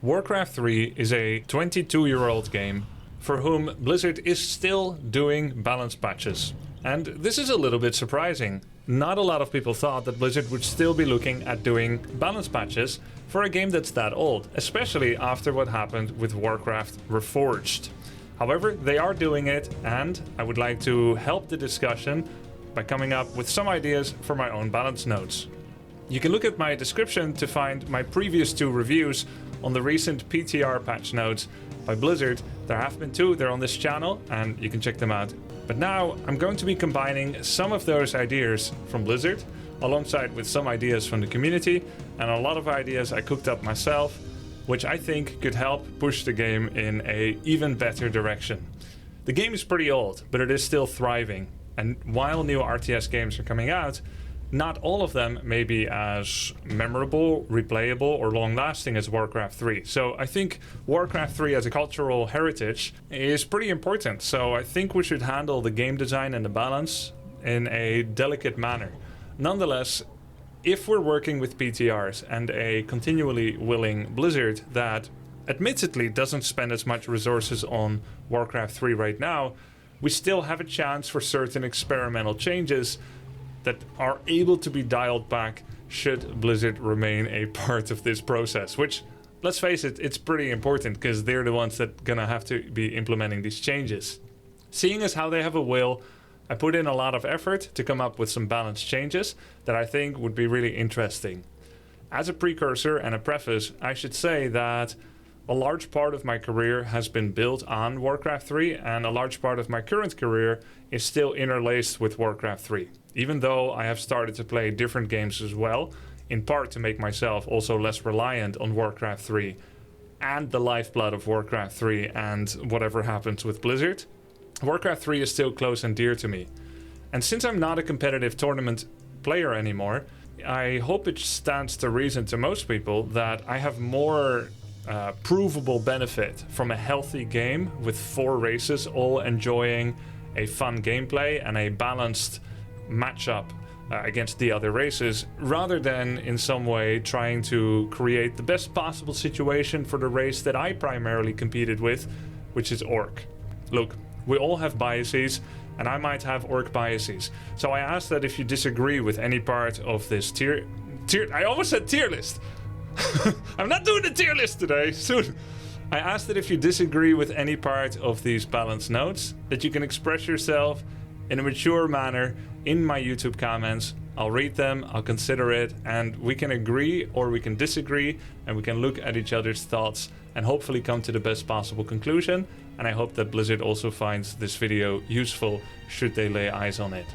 Warcraft 3 is a 22-year-old game for whom Blizzard is still doing balance patches. And this is a little bit surprising. Not a lot of people thought that Blizzard would still be looking at doing balance patches for a game that's that old, especially after what happened with Warcraft Reforged. However, they are doing it, and I would like to help the discussion by coming up with some ideas for my own balance notes. You can look at my description to find my previous 2 reviews on the recent PTR patch notes by Blizzard. There have been 2, they're on this channel, and you can check them out. But now I'm going to be combining some of those ideas from Blizzard alongside with some ideas from the community and a lot of ideas I cooked up myself, which I think could help push the game in an even better direction. The game is pretty old, but it is still thriving, and while new RTS games are coming out, not all of them may be as memorable, replayable, or long-lasting as Warcraft 3. So I think Warcraft 3 as a cultural heritage is pretty important. So I think we should handle the game design and the balance in a delicate manner. Nonetheless, if we're working with PTRs and a continually willing Blizzard that admittedly doesn't spend as much resources on Warcraft 3 right now, we still have a chance for certain experimental changes that are able to be dialed back should Blizzard remain a part of this process, which, let's face it, it's pretty important because they're the ones that gonna have to be implementing these changes. Seeing as how they have a will, I put in a lot of effort to come up with some balanced changes that I think would be really interesting. As a precursor and a preface, I should say that a large part of my career has been built on Warcraft 3, and a large part of my current career is still interlaced with Warcraft 3. Even though I have started to play different games as well, in part to make myself also less reliant on Warcraft 3 and the lifeblood of Warcraft 3 and whatever happens with Blizzard, Warcraft 3 is still close and dear to me. And since I'm not a competitive tournament player anymore, I hope it stands to reason to most people that I have more provable benefit from a healthy game with 4 races all enjoying a fun gameplay and a balanced matchup against the other races, rather than in some way trying to create the best possible situation for the race that I primarily competed with, which is Orc. Look, we all have biases, and I might have Orc biases. So I ask that if you disagree with any part of this I almost said tier list. I'm not doing the tier list today, soon. I ask that if you disagree with any part of these balance notes, that you can express yourself in a mature manner in my YouTube comments. I'll read them, I'll consider it, and we can agree or we can disagree, and we can look at each other's thoughts and hopefully come to the best possible conclusion. And I hope that Blizzard also finds this video useful should they lay eyes on it.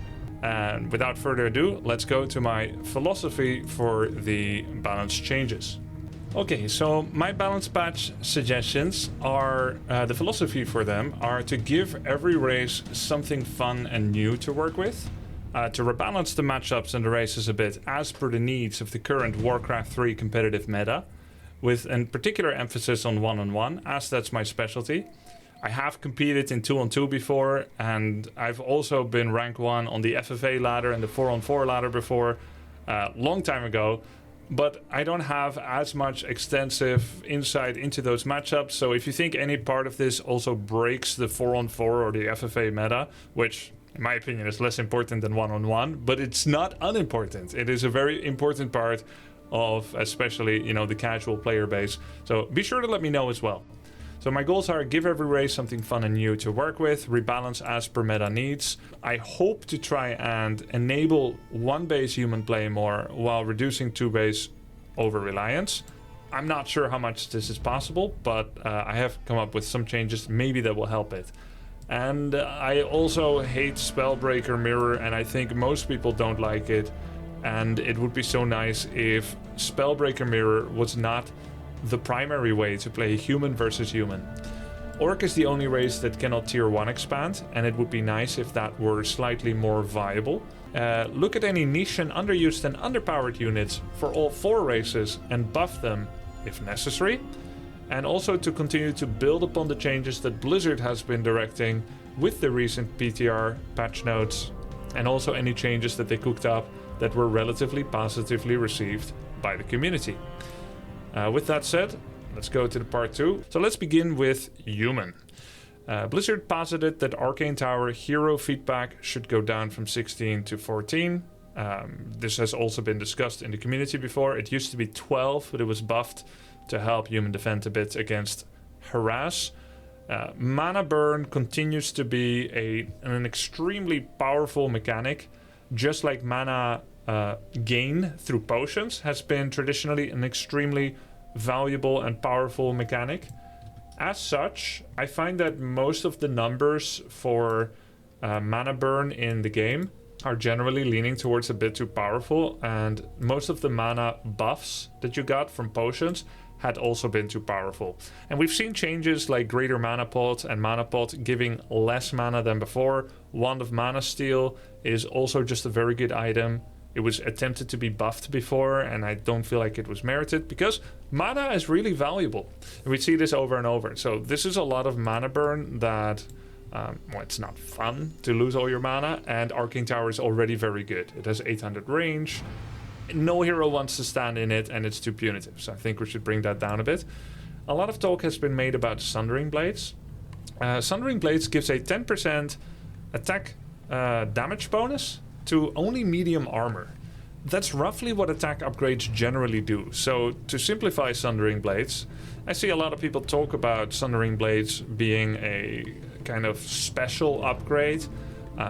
And without further ado, let's go to my philosophy for the balance changes. Okay, so my balance patch suggestions are, the philosophy for them are to give every race something fun and new to work with, to rebalance the matchups and the races a bit as per the needs of the current Warcraft 3 competitive meta, with a particular emphasis on one-on-one, as that's my specialty. I have competed in 2-on-2 before, and I've also been rank 1 on the FFA ladder and the 4-on-4 ladder before, long time ago, but I don't have as much extensive insight into those matchups. So if you think any part of this also breaks the 4-on-4 or the FFA meta, which in my opinion is less important than 1-on-1, but it's not unimportant. It is a very important part of especially, you know, the casual player base. So be sure to let me know as well. So my goals are give every race something fun and new to work with, rebalance as per meta needs. I hope to try and enable 1-base human play more while reducing 2-base over-reliance. I'm not sure how much this is possible, but I have come up with some changes maybe that will help it. And I also hate Spellbreaker Mirror, and I think most people don't like it. And it would be so nice if Spellbreaker Mirror was not the primary way to play human versus human. Orc is the only race that cannot tier 1 expand, and it would be nice if that were slightly more viable. Look at any niche and underused and underpowered units for all 4 races and buff them if necessary. And also to continue to build upon the changes that Blizzard has been directing with the recent PTR patch notes, and also any changes that they cooked up that were relatively positively received by the community. With that said, let's go to the part 2. So let's begin with human. Blizzard posited that Arcane Tower hero feedback should go down from 16 to 14. This has also been discussed in the community before. It used to be 12, but it was buffed to help human defend a bit against harass. Mana burn continues to be an extremely powerful mechanic, just like mana gain through potions has been traditionally an extremely valuable and powerful mechanic. As such, I find that most of the numbers for mana burn in the game are generally leaning towards a bit too powerful, and most of the mana buffs that you got from potions had also been too powerful. And we've seen changes like Greater Mana Pot and Mana Pot giving less mana than before. Wand of Mana Steal is also just a very good item. It was attempted to be buffed before, and I don't feel like it was merited because mana is really valuable. And we see this over and over. So this is a lot of mana burn that, it's not fun to lose all your mana, and Arcane Tower is already very good. It has 800 range. No hero wants to stand in it, and it's too punitive. So I think we should bring that down a bit. A lot of talk has been made about Sundering Blades. Sundering Blades gives a 10% attack damage bonus to only medium armor. That's roughly what attack upgrades generally do. So to simplify Sundering Blades, I see a lot of people talk about Sundering Blades being a kind of special upgrade.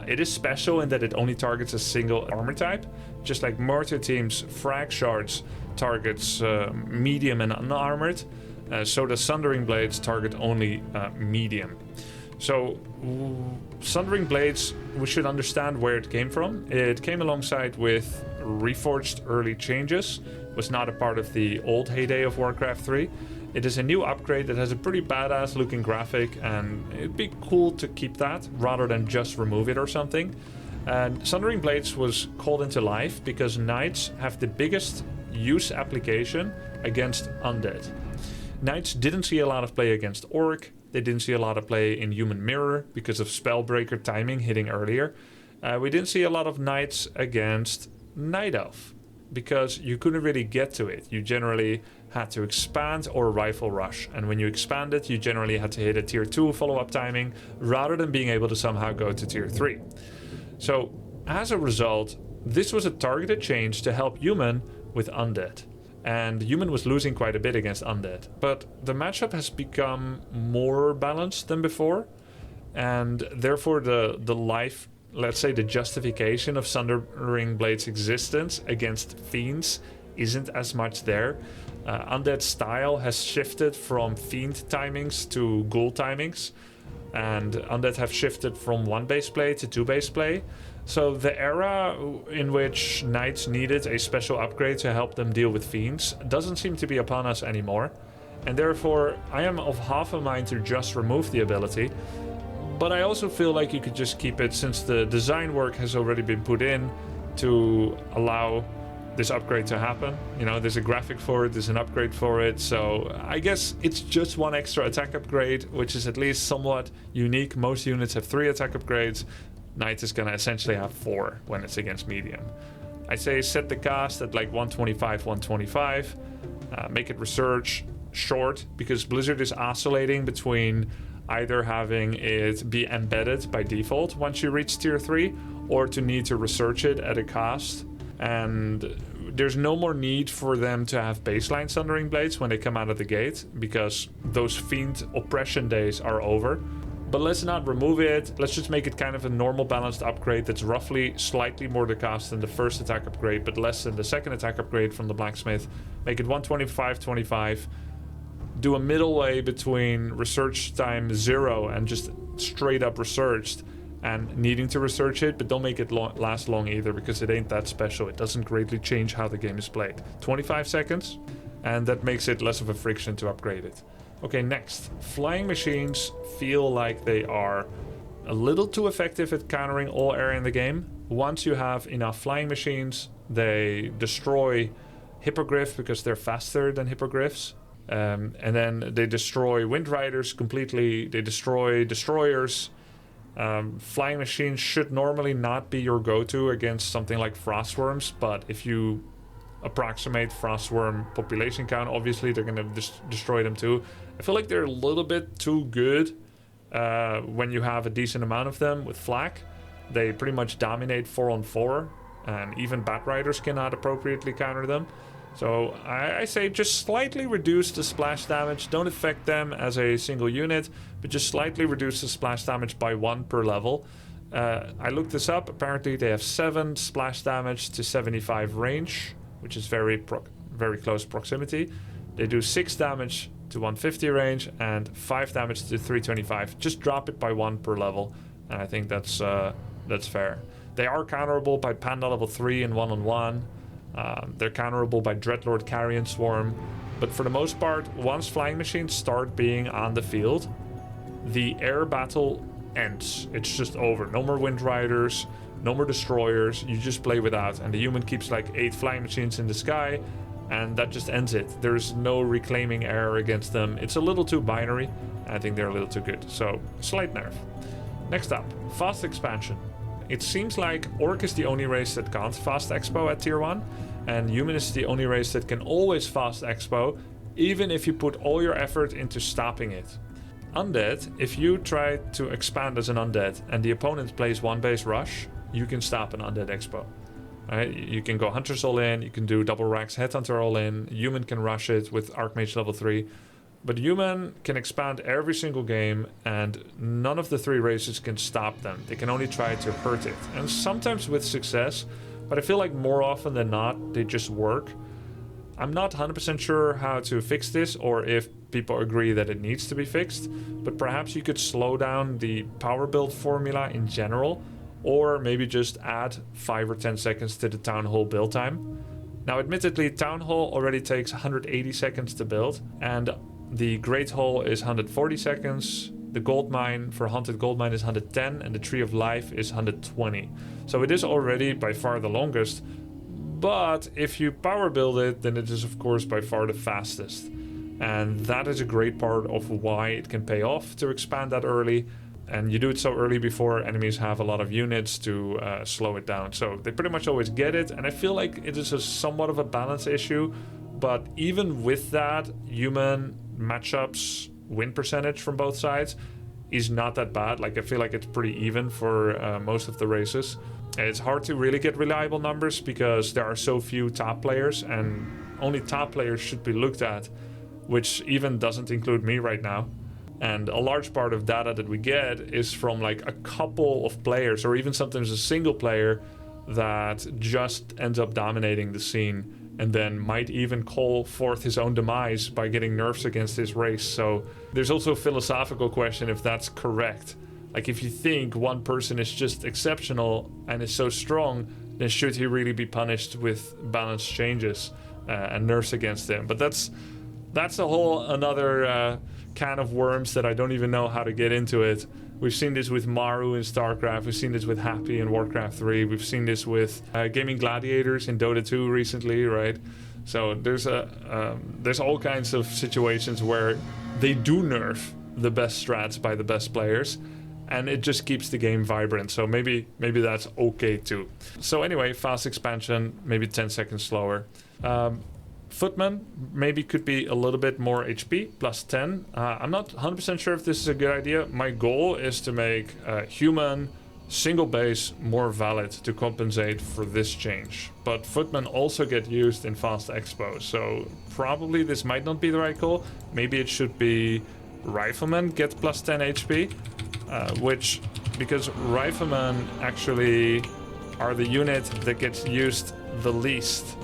It is special in that it only targets a single armor type, just like Mortar Team's Frag Shards targets medium and unarmored. So the Sundering Blades target only medium. So Sundering Blades, we should understand where it came from. It came alongside with Reforged Early Changes. It was not a part of the old heyday of Warcraft 3. It is a new upgrade that has a pretty badass looking graphic, and it'd be cool to keep that rather than just remove it or something. And Sundering Blades was called into life because Knights have the biggest use application against Undead. Knights didn't see a lot of play against Orc. They didn't see a lot of play in Human Mirror because of Spellbreaker timing hitting earlier. We didn't see a lot of Knights against Night Elf because you couldn't really get to it. You generally had to expand or rifle rush, and when you expanded, you generally had to hit a tier 2 follow-up timing rather than being able to somehow go to tier 3. So as a result, this was a targeted change to help Human with Undead. And Human was losing quite a bit against Undead. But the matchup has become more balanced than before. And therefore the life, let's say the justification of Sundering Blade's existence against Fiends isn't as much there. Undead style has shifted from Fiend timings to Ghoul timings. And Undead have shifted from 1 base play to 2 base play. So the era in which Knights needed a special upgrade to help them deal with Fiends doesn't seem to be upon us anymore. And therefore, I am of half a mind to just remove the ability. But I also feel like you could just keep it since the design work has already been put in to allow this upgrade to happen. You know, there's a graphic for it, there's an upgrade for it. So I guess it's just 1 extra attack upgrade, which is at least somewhat unique. Most units have 3 attack upgrades. Knight is going to essentially have 4 when it's against medium. I say set the cast at like 125, 125. Make it research short, because Blizzard is oscillating between either having it be embedded by default once you reach tier 3, or to need to research it at a cost. And there's no more need for them to have baseline Sundering Blades when they come out of the gate, because those Fiend oppression days are over. But let's not remove it. Let's just make it kind of a normal balanced upgrade that's roughly slightly more the cost than the first attack upgrade, but less than the second attack upgrade from the Blacksmith. Make it 125, 25. Do a middle way between research time 0 and just straight up researched and needing to research it, but don't make it last long either, because it ain't that special. It doesn't greatly change how the game is played. 25 seconds, and that makes it less of a friction to upgrade it. Okay, next. Flying machines feel like they are a little too effective at countering all area in the game. Once you have enough flying machines, they destroy Hippogriff because they're faster than Hippogriffs. And then they destroy Wind Riders completely. They destroy Destroyers. Flying machines should normally not be your go-to against something like Frostworms, but if you approximate frostworm population count. Obviously, they're going to destroy them too. I feel like they're a little bit too good when you have a decent amount of them with flak. They pretty much dominate 4-on-4, and even Bat Riders cannot appropriately counter them. So I say just slightly reduce the splash damage. Don't affect them as a single unit, but just slightly reduce the splash damage by 1 per level. I looked this up. Apparently they have 7 splash damage to 75 range, which is very close proximity. They do 6 damage to 150 range and 5 damage to 325. Just drop it by 1 per level, and I think that's fair. They are counterable by Panda level 3 and 1-on-1. They're counterable by Dreadlord Carrion Swarm, but for the most part, once flying machines start being on the field, the air battle ends. It's just over. No more Wind Riders, no more Destroyers. You just play without, and the human keeps like 8 flying machines in the sky, and that just ends it. There's no reclaiming air against them. It's a little too binary. I think they're a little too good. So, slight nerf. Next up, fast expansion. It seems like Orc is the only race that can't fast expo at tier 1, and Human is the only race that can always fast expo, even if you put all your effort into stopping it. Undead, if you try to expand as an Undead and the opponent plays 1 base rush, you can stop an Undead expo. Right? You can go Hunters all in, you can do double racks Headhunter all in, Human can rush it with Archmage level 3. But Human can expand every single game, and none of the 3 races can stop them. They can only try to hurt it, and sometimes with success, but I feel like more often than not, they just work. I'm not 100% sure how to fix this, or if people agree that it needs to be fixed, but perhaps you could slow down the power build formula in general, or maybe just add 5 or 10 seconds to the Town Hall build time. Now, admittedly, Town Hall already takes 180 seconds to build, and the Great Hall is 140 seconds, the Gold Mine for Haunted Gold Mine is 110, and the Tree of Life is 120. So it is already by far the longest, but if you power build it, then it is of course by far the fastest. And that is a great part of why it can pay off to expand that early. And you do it so early before enemies have a lot of units to slow it down. So they pretty much always get it, and I feel like it is a somewhat of a balance issue. But even with that, Human matchups win percentage from both sides is not that bad. Like, I feel like it's pretty even for most of the races. It's hard to really get reliable numbers because there are so few top players, and only top players should be looked at, which even doesn't include me right now. And a large part of data that we get is from like a couple of players, or even sometimes a single player that just ends up dominating the scene and then might even call forth his own demise by getting nerfs against his race. So there's also a philosophical question if that's correct. Like, if you think one person is just exceptional and is so strong, then should he really be punished with balance changes and nerfs against him? But that's a whole another can of worms that I don't even know how to get into it. We've seen this with Maru in StarCraft, we've seen this with Happy in Warcraft 3, we've seen this with Gaming Gladiators in Dota 2 recently, right? So there's all kinds of situations where they do nerf the best strats by the best players, and it just keeps the game vibrant. So maybe that's okay too. So anyway, fast expansion, maybe 10 seconds slower. Footman maybe could be a little bit more HP, plus 10. I'm not 100% sure if this is a good idea. My goal is to make Human single base more valid to compensate for this change. But Footmen also get used in fast expo, so probably this might not be the right call. Maybe it should be Riflemen get plus 10 HP, because Riflemen actually are the unit that gets used the least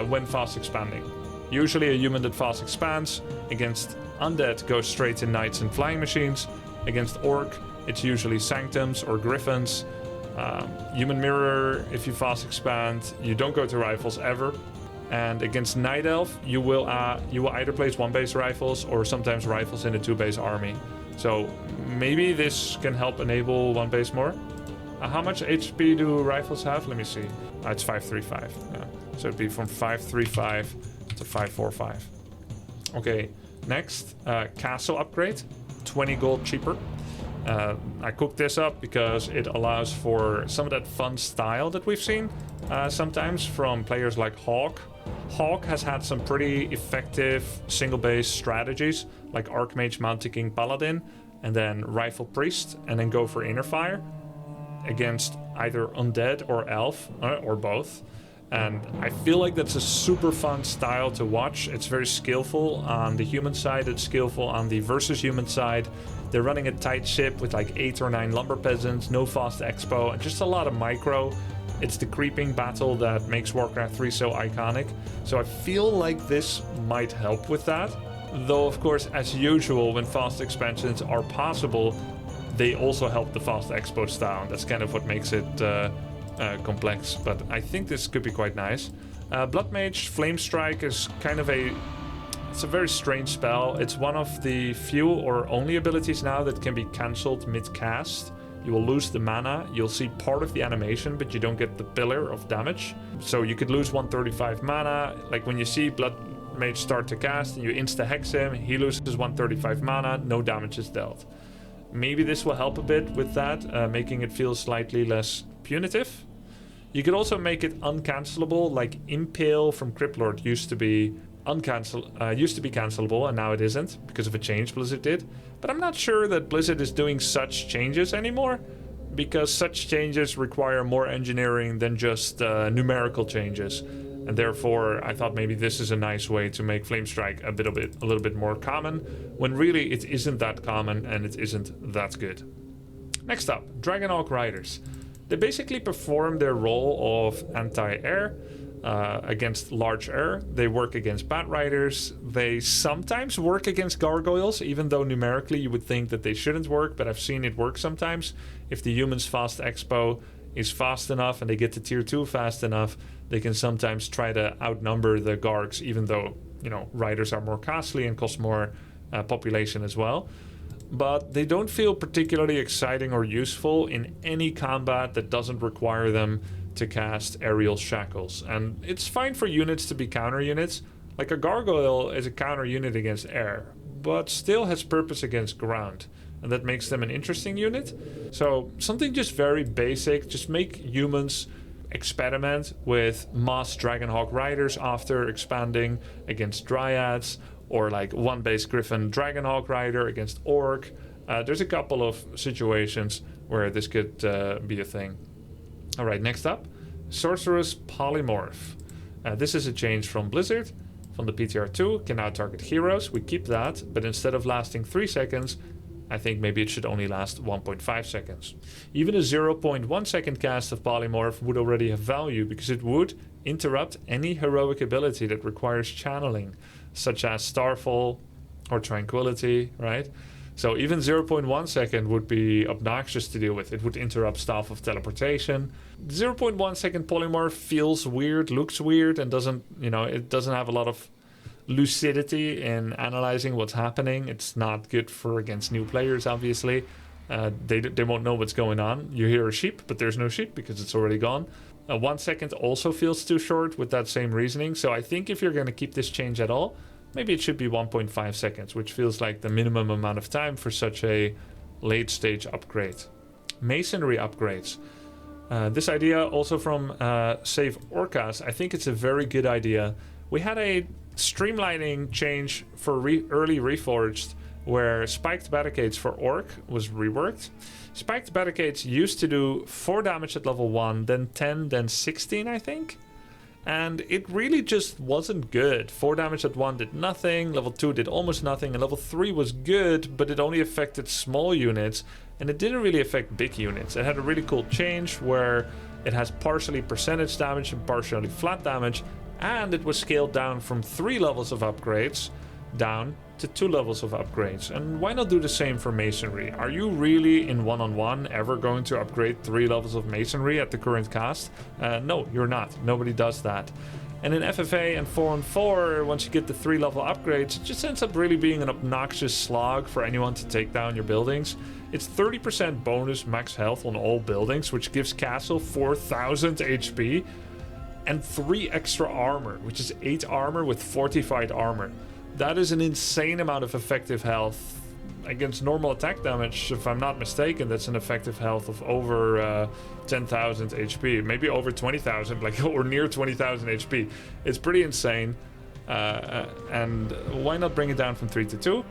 when fast expanding. Usually a human that fast expands against Undead goes straight to Knights and Flying Machines. Against Orc, it's usually Sanctums or Griffins. Human Mirror, if you fast expand, you don't go to Rifles ever. And against Night Elf, you will either place 1 base Rifles or sometimes Rifles in a 2 base army. So maybe this can help enable 1 base more. How much HP do Rifles have? Let me see. It's 535. Yeah. So it'd be from 535 to 545. Okay, next, Castle upgrade, 20 gold cheaper. I cooked this up because it allows for some of that fun style that we've seen sometimes from players like Hawk Hawk has had some pretty effective single-base strategies, like Archmage mounting King Paladin, and then Rifle Priest, and then go for Inner Fire against either Undead or Elf, or both. And I feel like that's a super fun style to watch. It's very skillful on the human side, it's skillful on the versus human side. They're running a tight ship with like 8 or 9 lumber peasants, no fast expo, and just a lot of micro. It's the creeping battle that makes Warcraft 3 so iconic. So I feel like this might help with that. Though, of course, as usual, when fast expansions are possible, they also help the fast expo style. That's kind of what makes it complex, but I think this could be quite nice. Blood Mage Flame Strike is kind of it's a very strange spell. It's one of the few or only abilities now that can be cancelled mid-cast. You will lose the mana, you'll see part of the animation, but you don't get the pillar of damage. So you could lose 135 mana, like when you see Blood Mage start to cast and you insta-hex him, he loses 135 mana, no damage is dealt. Maybe this will help a bit with that, making it feel slightly less punitive. You could also make it uncancelable, like Impale from Cryptlord used to be cancelable, and now it isn't because of a change Blizzard did. But I'm not sure that Blizzard is doing such changes anymore, because such changes require more engineering than just numerical changes. And therefore, I thought maybe this is a nice way to make Flame Strike a little bit more common, when really it isn't that common and it isn't that good. Next up, Dragonhawk Riders. They basically perform their role of anti-air against large air. They work against Bat Riders. They sometimes work against Gargoyles, even though numerically you would think that they shouldn't work, but I've seen it work sometimes. If the human's fast expo is fast enough and they get to tier 2 fast enough, they can sometimes try to outnumber the Gargs, even though, you know, Riders are more costly and cost more population as well. But they don't feel particularly exciting or useful in any combat that doesn't require them to cast aerial shackles. And it's fine for units to be counter units. Like a Gargoyle is a counter unit against air, but still has purpose against ground. And that makes them an interesting unit. So something just very basic, just make humans experiment with Moss Dragonhawk Riders after expanding against Dryads, or like one base Griffin Dragonhawk Rider against Orc. There's a couple of situations where this could be a thing. Alright, next up, Sorceress Polymorph. This is a change from Blizzard, from the PTR2, can now target heroes. We keep that, but instead of lasting 3 seconds, I think maybe it should only last 1.5 seconds. Even a 0.1 second cast of Polymorph would already have value, because it would interrupt any heroic ability that requires channeling, such as Starfall or Tranquility, right? So even 0.1 second would be obnoxious to deal with. It would interrupt Staff of Teleportation. 0.1 second Polymorph feels weird, looks weird, and doesn't, you know, it doesn't have a lot of lucidity in analyzing what's happening. It's not good for against new players, obviously. They won't know what's going on. You hear a sheep, but there's no sheep because it's already gone. 1 second also feels too short with that same reasoning. So I think if you're going to keep this change at all, maybe it should be 1.5 seconds, which feels like the minimum amount of time for such a late stage upgrade. Masonry upgrades. This idea also from Save Orcas. I think it's a very good idea. We had a streamlining change for early Reforged, where Spiked Barricades for Orc was reworked. Spiked Barricades used to do 4 damage at level 1, then 10, then 16, I think. And it really just wasn't good. 4 damage at 1 did nothing, level 2 did almost nothing, and level 3 was good, but it only affected small units, and it didn't really affect big units. It had a really cool change where it has partially percentage damage and partially flat damage, and it was scaled down from 3 levels of upgrades down to 2 levels of upgrades. And why not do the same for Masonry? Are you really in one-on-one ever going to upgrade 3 levels of Masonry at the current cast? No, you're not. Nobody does that. And in FFA and 4-on-4, once you get the 3 level upgrades, it just ends up really being an obnoxious slog for anyone to take down your buildings. It's 30% bonus max health on all buildings, which gives Castle 4000 HP, and 3 extra armor, which is 8 armor with fortified armor. That is an insane amount of effective health against normal attack damage, if I'm not mistaken, that's an effective health of over 10,000 HP, maybe over 20,000, like, or near 20,000 HP. It's pretty insane. And why not bring it down from 3 to 2?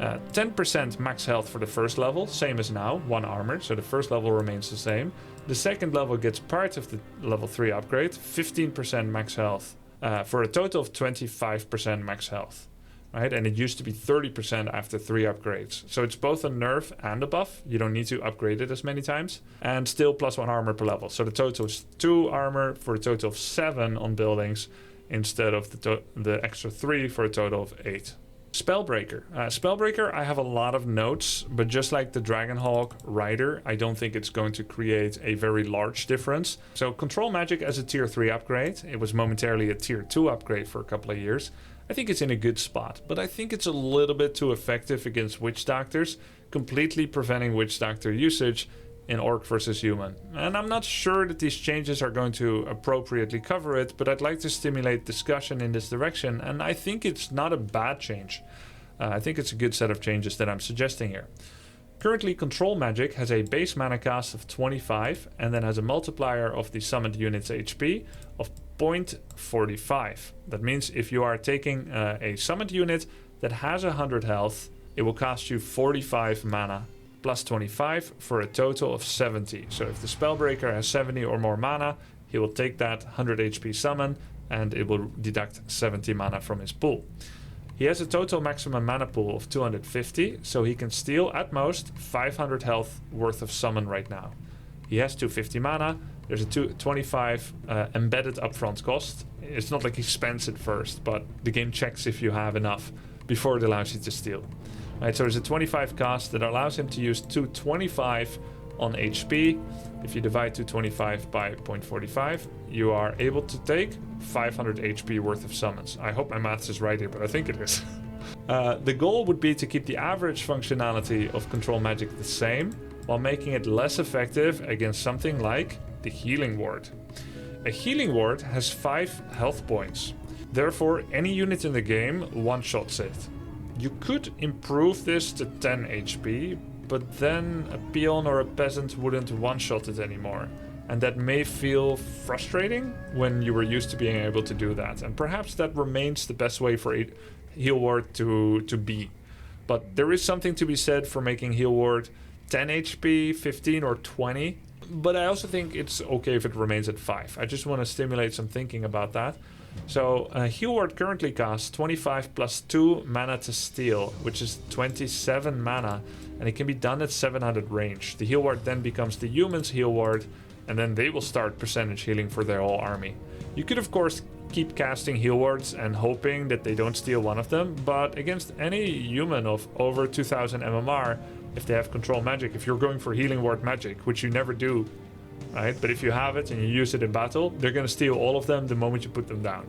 10% max health for the first level, same as now, 1 armor, so the first level remains the same. The second level gets part of the level 3 upgrade, 15% max health, for a total of 25% max health. Right, and it used to be 30% after 3 upgrades. So it's both a nerf and a buff. You don't need to upgrade it as many times. And still plus 1 armor per level. So the total is 2 armor for a total of 7 on buildings, instead of the extra 3 for a total of 8. Spellbreaker. Spellbreaker, I have a lot of notes, but just like the Dragonhawk Rider, I don't think it's going to create a very large difference. So Control Magic as a tier 3 upgrade. It was momentarily a tier 2 upgrade for a couple of years. I think it's in a good spot, but I think it's a little bit too effective against Witch Doctors, completely preventing Witch Doctor usage in Orc versus Human. And I'm not sure that these changes are going to appropriately cover it, but I'd like to stimulate discussion in this direction, and I think it's not a bad change. I think it's a good set of changes that I'm suggesting here. Currently, Control Magic has a base mana cost of 25 and then has a multiplier of the summoned unit's HP of 0.45. That means if you are taking a summoned unit that has 100 health, it will cost you 45 mana plus 25 for a total of 70. So if the Spellbreaker has 70 or more mana, he will take that 100 HP summon and it will deduct 70 mana from his pool. He has a total maximum mana pool of 250, so he can steal at most 500 health worth of summon right now. He has 250 mana, there's a 25 embedded upfront cost. It's not like he spends it first, but the game checks if you have enough before it allows you to steal. Right, so there's a 25 cost that allows him to use 225 on HP. If you divide 225 by 0.45, you are able to take 500 HP worth of summons. I hope my maths is right here, but I think it is. The goal would be to keep the average functionality of Control Magic the same, while making it less effective against something like the Healing Ward. A Healing Ward has 5 health points. Therefore, any unit in the game one-shots it. You could improve this to 10 HP, but then a peon or a peasant wouldn't one-shot it anymore. And that may feel frustrating when you were used to being able to do that. And perhaps that remains the best way for a Heal Ward to be. But there is something to be said for making Heal Ward 10 HP, 15 or 20. But I also think it's okay if it remains at 5. I just want to stimulate some thinking about that. So Heal Ward currently costs 25 plus 2 mana to steal, which is 27 mana, and it can be done at 700 range. The Heal Ward then becomes the human's Heal Ward, and then they will start percentage healing for their whole army. You could of course keep casting Heal Wards and hoping that they don't steal one of them, but against any human of over 2000 MMR, if they have Control Magic, if you're going for Healing Ward magic, which you never do, right? But if you have it and you use it in battle, they're going to steal all of them the moment you put them down.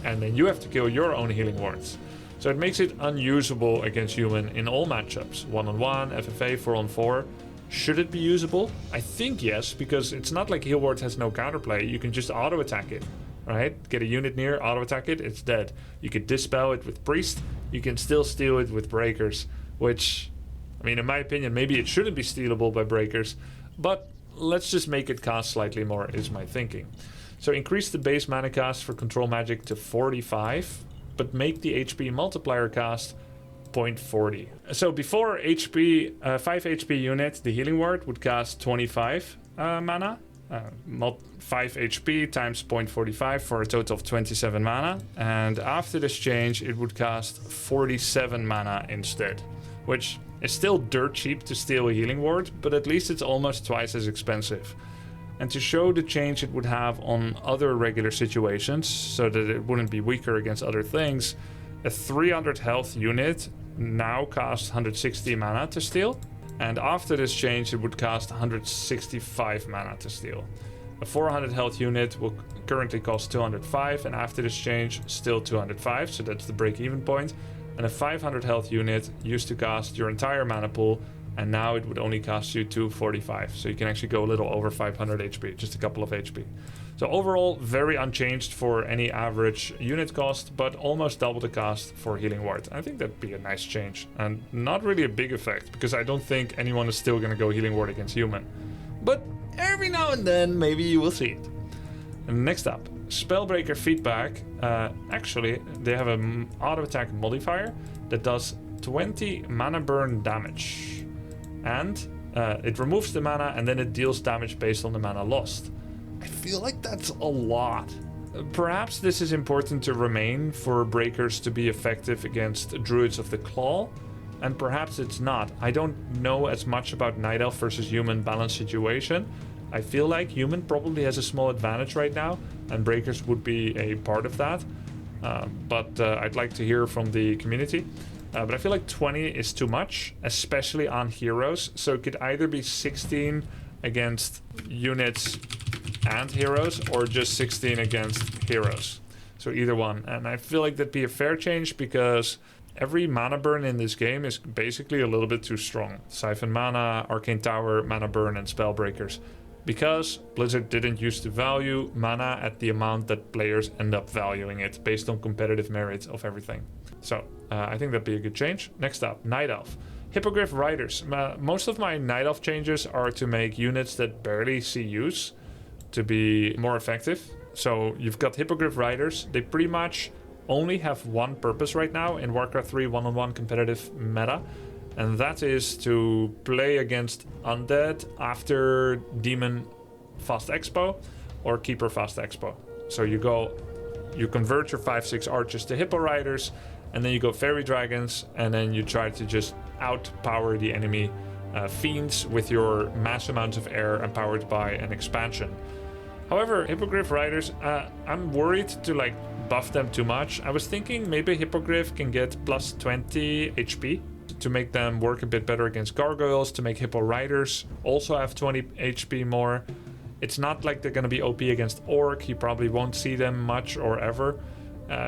And then you have to kill your own Healing Wards. So it makes it unusable against human in all matchups. 1-on-1, FFA, 4-on-4. Should it be usable? I think yes, because it's not like Heal Ward has no counterplay. You can just auto-attack it, right? Get a unit near, auto-attack it, it's dead. You could dispel it with Priest. You can still steal it with Breakers, which, I mean, in my opinion, maybe it shouldn't be stealable by Breakers, but let's just make it cost slightly more, is my thinking. So increase the base mana cost for Control Magic to 45, but make the HP multiplier cost 0.40. So before 5 HP unit, the Healing Ward would cost 25 mana. 5 HP times 0.45 for a total of 27 mana. And after this change, it would cost 47 mana instead, which is still dirt cheap to steal a Healing Ward, but at least it's almost twice as expensive. And to show the change it would have on other regular situations, so that it wouldn't be weaker against other things, a 300 health unit now costs 160 mana to steal, and after this change it would cost 165 mana to steal. A 400 health unit will currently cost 205, and after this change still 205, so that's the break-even point. And a 500 health unit used to cost your entire mana pool, and now it would only cost you 245. So you can actually go a little over 500 HP, just a couple of HP. So overall, very unchanged for any average unit cost, but almost double the cost for Healing Ward. I think that'd be a nice change, and not really a big effect, because I don't think anyone is still going to go Healing Ward against human. But every now and then, maybe you will see it. And next up, Spellbreaker feedback. Actually, they have an auto attack modifier that does 20 mana burn damage. And it removes the mana and then it deals damage based on the mana lost. I feel like that's a lot. Perhaps this is important to remain for breakers to be effective against Druids of the Claw, and perhaps it's not. I don't know as much about Night Elf versus human balance situation. I feel like human probably has a small advantage right now, and breakers would be a part of that. But I'd like to hear from the community. But I feel like 20 is too much, especially on heroes. So it could either be 16 against units and heroes, or just 16 against heroes. So either one. And I feel like that'd be a fair change, because every mana burn in this game is basically a little bit too strong. Siphon Mana, Arcane Tower, Mana Burn, and Spellbreakers. Because Blizzard didn't used to value mana at the amount that players end up valuing it, based on competitive merit of everything. So I think that'd be a good change. Next up, Night Elf. Hippogriff Riders. Most of my Night Elf changes are to make units that barely see use to be more effective. So you've got Hippogriff Riders. They pretty much only have one purpose right now in Warcraft 3 one-on-one competitive meta, and that is to play against Undead after Demon Fast Expo or Keeper Fast Expo. So you convert your 5-6 archers to Hippo Riders, and then you go Fairy Dragons, and then you try to just outpower the enemy fiends with your mass amounts of air empowered by an expansion. However, Hippogriff Riders, I'm worried to like buff them too much. I was thinking maybe Hippogriff can get plus 20 HP to make them work a bit better against gargoyles, to make Hippo Riders also have 20 HP more. It's not like they're going to be OP against Orc. You probably won't see them much or ever.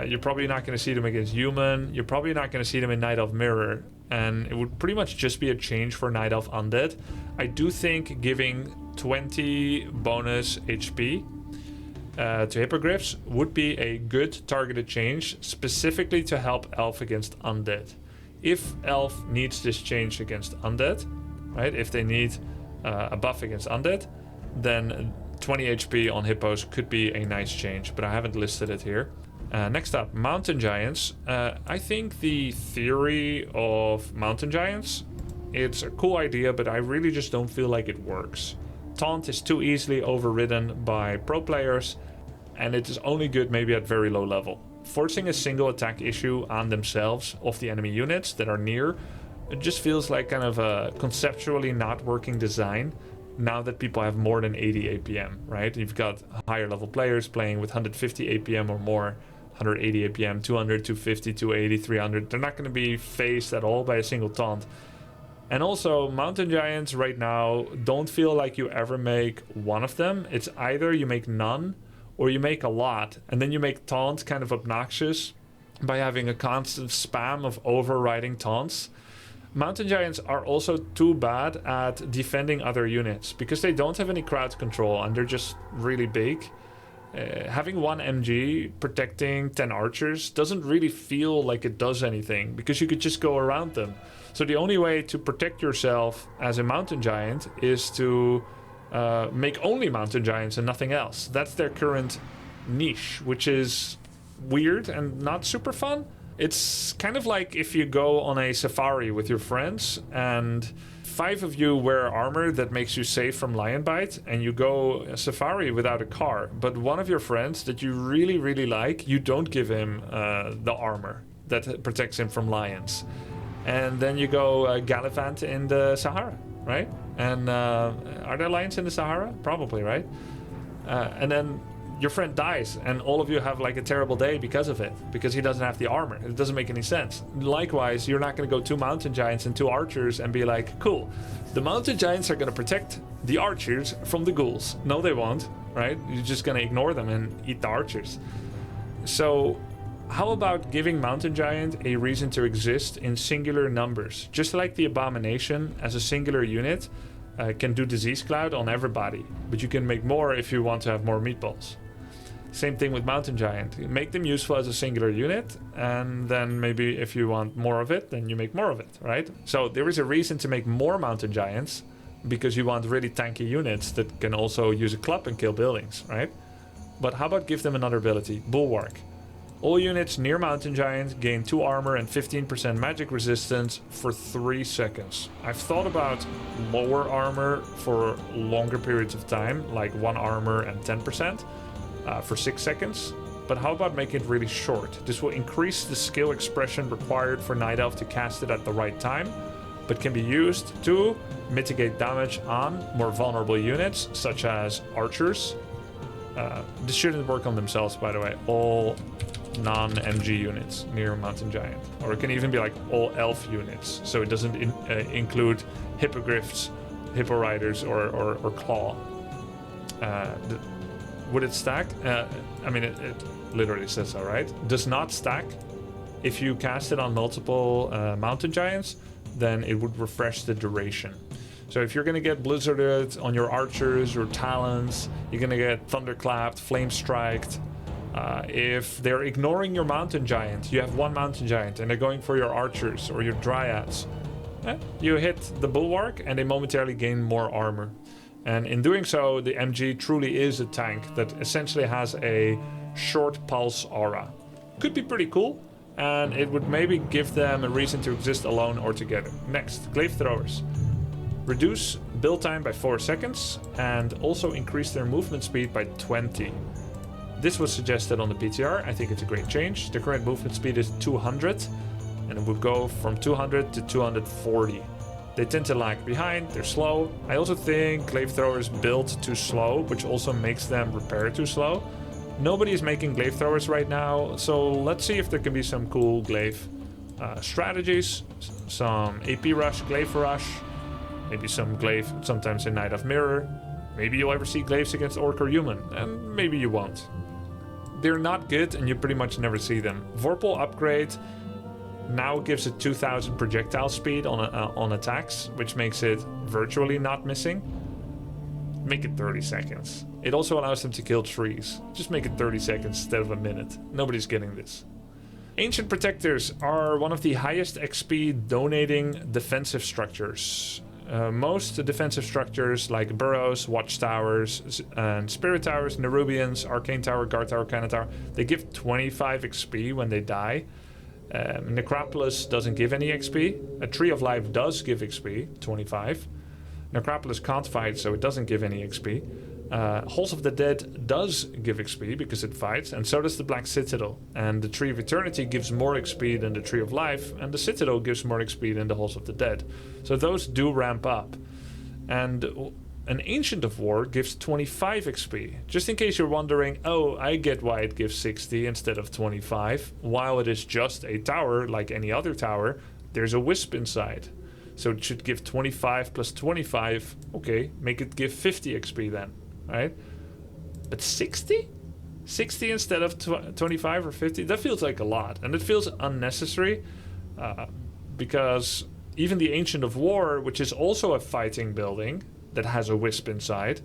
You're probably not going to see them against human. You're probably not going to see them in Night Elf Mirror. And it would pretty much just be a change for Night Elf Undead. I do think giving 20 bonus HP to Hippogriffs would be a good targeted change, specifically to help Elf against Undead. If Elf needs this change against Undead, right, if they need a buff against Undead, then 20 HP on Hippos could be a nice change, but I haven't listed it here. Next up, Mountain Giants. I think the theory of Mountain Giants, it's a cool idea, but I really just don't feel like it works. Taunt is too easily overridden by pro players, and it is only good maybe at very low level. Forcing a single attack issue on themselves of the enemy units that are near, it just feels like kind of a conceptually not working design now that people have more than 80 APM, right? You've got higher level players playing with 150 APM or more, 180 APM, 200, 250, 280, 300. They're not going to be phased at all by a single taunt. And also, Mountain Giants right now don't feel like you ever make one of them. It's either you make none or you make a lot, and then you make taunts kind of obnoxious by having a constant spam of overriding taunts. Mountain Giants are also too bad at defending other units because they don't have any crowd control and they're just really big. Having one MG protecting 10 archers doesn't really feel like it does anything because you could just go around them. So the only way to protect yourself as a Mountain Giant is to make only Mountain Giants and nothing else. That's their current niche, which is weird and not super fun. It's kind of like if you go on a safari with your friends and 5 of you wear armor that makes you safe from lion bite, and you go a safari without a car, but one of your friends that you really, really like, you don't give him the armor that protects him from lions. And then you go gallivant in the Sahara, right? And are there lions in the Sahara? Probably, right? And then your friend dies and all of you have like a terrible day because of it, because he doesn't have the armor. It doesn't make any sense. Likewise, you're not going to go 2 Mountain Giants and 2 archers and be like, cool, the Mountain Giants are going to protect the archers from the ghouls. No, they won't, right? You're just going to ignore them and eat the archers. So how about giving Mountain Giant a reason to exist in singular numbers? Just like the Abomination as a singular unit can do Disease Cloud on everybody, but you can make more if you want to have more meatballs. Same thing with Mountain Giant. You make them useful as a singular unit, and then maybe if you want more of it, then you make more of it, right? So there is a reason to make more Mountain Giants, because you want really tanky units that can also use a club and kill buildings, right? But how about give them another ability? Bulwark. All units near Mountain Giant gain 2 armor and 15% magic resistance for 3 seconds. I've thought about lower armor for longer periods of time, like 1 armor and 10% for 6 seconds. But how about making it really short? This will increase the skill expression required for Night Elf to cast it at the right time, but can be used to mitigate damage on more vulnerable units, such as archers. This shouldn't work on themselves, by the way. All non-MG units near Mountain Giant. Or it can even be like all elf units, so it doesn't include hippogriffs, hippo riders, or claw. Would it stack? I mean, it literally says so, right? Does not stack. If you cast it on multiple Mountain Giants, then it would refresh the duration. So if you're going to get blizzarded on your archers or talons, you're going to get thunderclapped, flame striked. If they're ignoring your Mountain Giant, you have 1 Mountain Giant and they're going for your archers or your dryads, you hit the bulwark and they momentarily gain more armor. And in doing so, the MG truly is a tank that essentially has a short pulse aura. Could be pretty cool, and it would maybe give them a reason to exist alone or together. Next, glaive throwers. Reduce build time by 4 seconds and also increase their movement speed by 20. This was suggested on the PTR. I think it's a great change. The current movement speed is 200, and it would go from 200 to 240. They tend to lag behind, they're slow. I also think glaive throwers build too slow, which also makes them repair too slow. Nobody is making glaive throwers right now, so let's see if there can be some cool glaive strategies. Some AP rush, glaive rush, maybe some glaive sometimes in Night of Mirror. Maybe you'll ever see glaives against orc or human, and maybe you won't. They're not good and you pretty much never see them. Vorpal upgrade now gives it 2000 projectile speed on attacks, which makes it virtually not missing. Make it 30 seconds. It also allows them to kill trees. Just make it 30 seconds instead of a minute. Nobody's getting this. Ancient Protectors are one of the highest XP donating defensive structures. Most defensive structures like burrows, watchtowers, and spirit towers, Nerubians, arcane tower, guard tower, cannon tower, they give 25 XP when they die. Necropolis doesn't give any XP. A Tree of Life does give XP, 25. Necropolis can't fight, so it doesn't give any XP. Halls of the Dead does give XP because it fights, and so does the Black Citadel. And the Tree of Eternity gives more XP than the Tree of Life, and the Citadel gives more XP than the Halls of the Dead. So those do ramp up. And an Ancient of War gives 25 XP. Just in case you're wondering, oh, I get why it gives 60 instead of 25. While it is just a tower, like any other tower, there's a wisp inside. So it should give 25 plus 25. Okay, make it give 50 XP then, right? But 60? 60 instead of 25 or 50? That feels like a lot. And it feels unnecessary because even the Ancient of War, which is also a fighting building that has a wisp inside,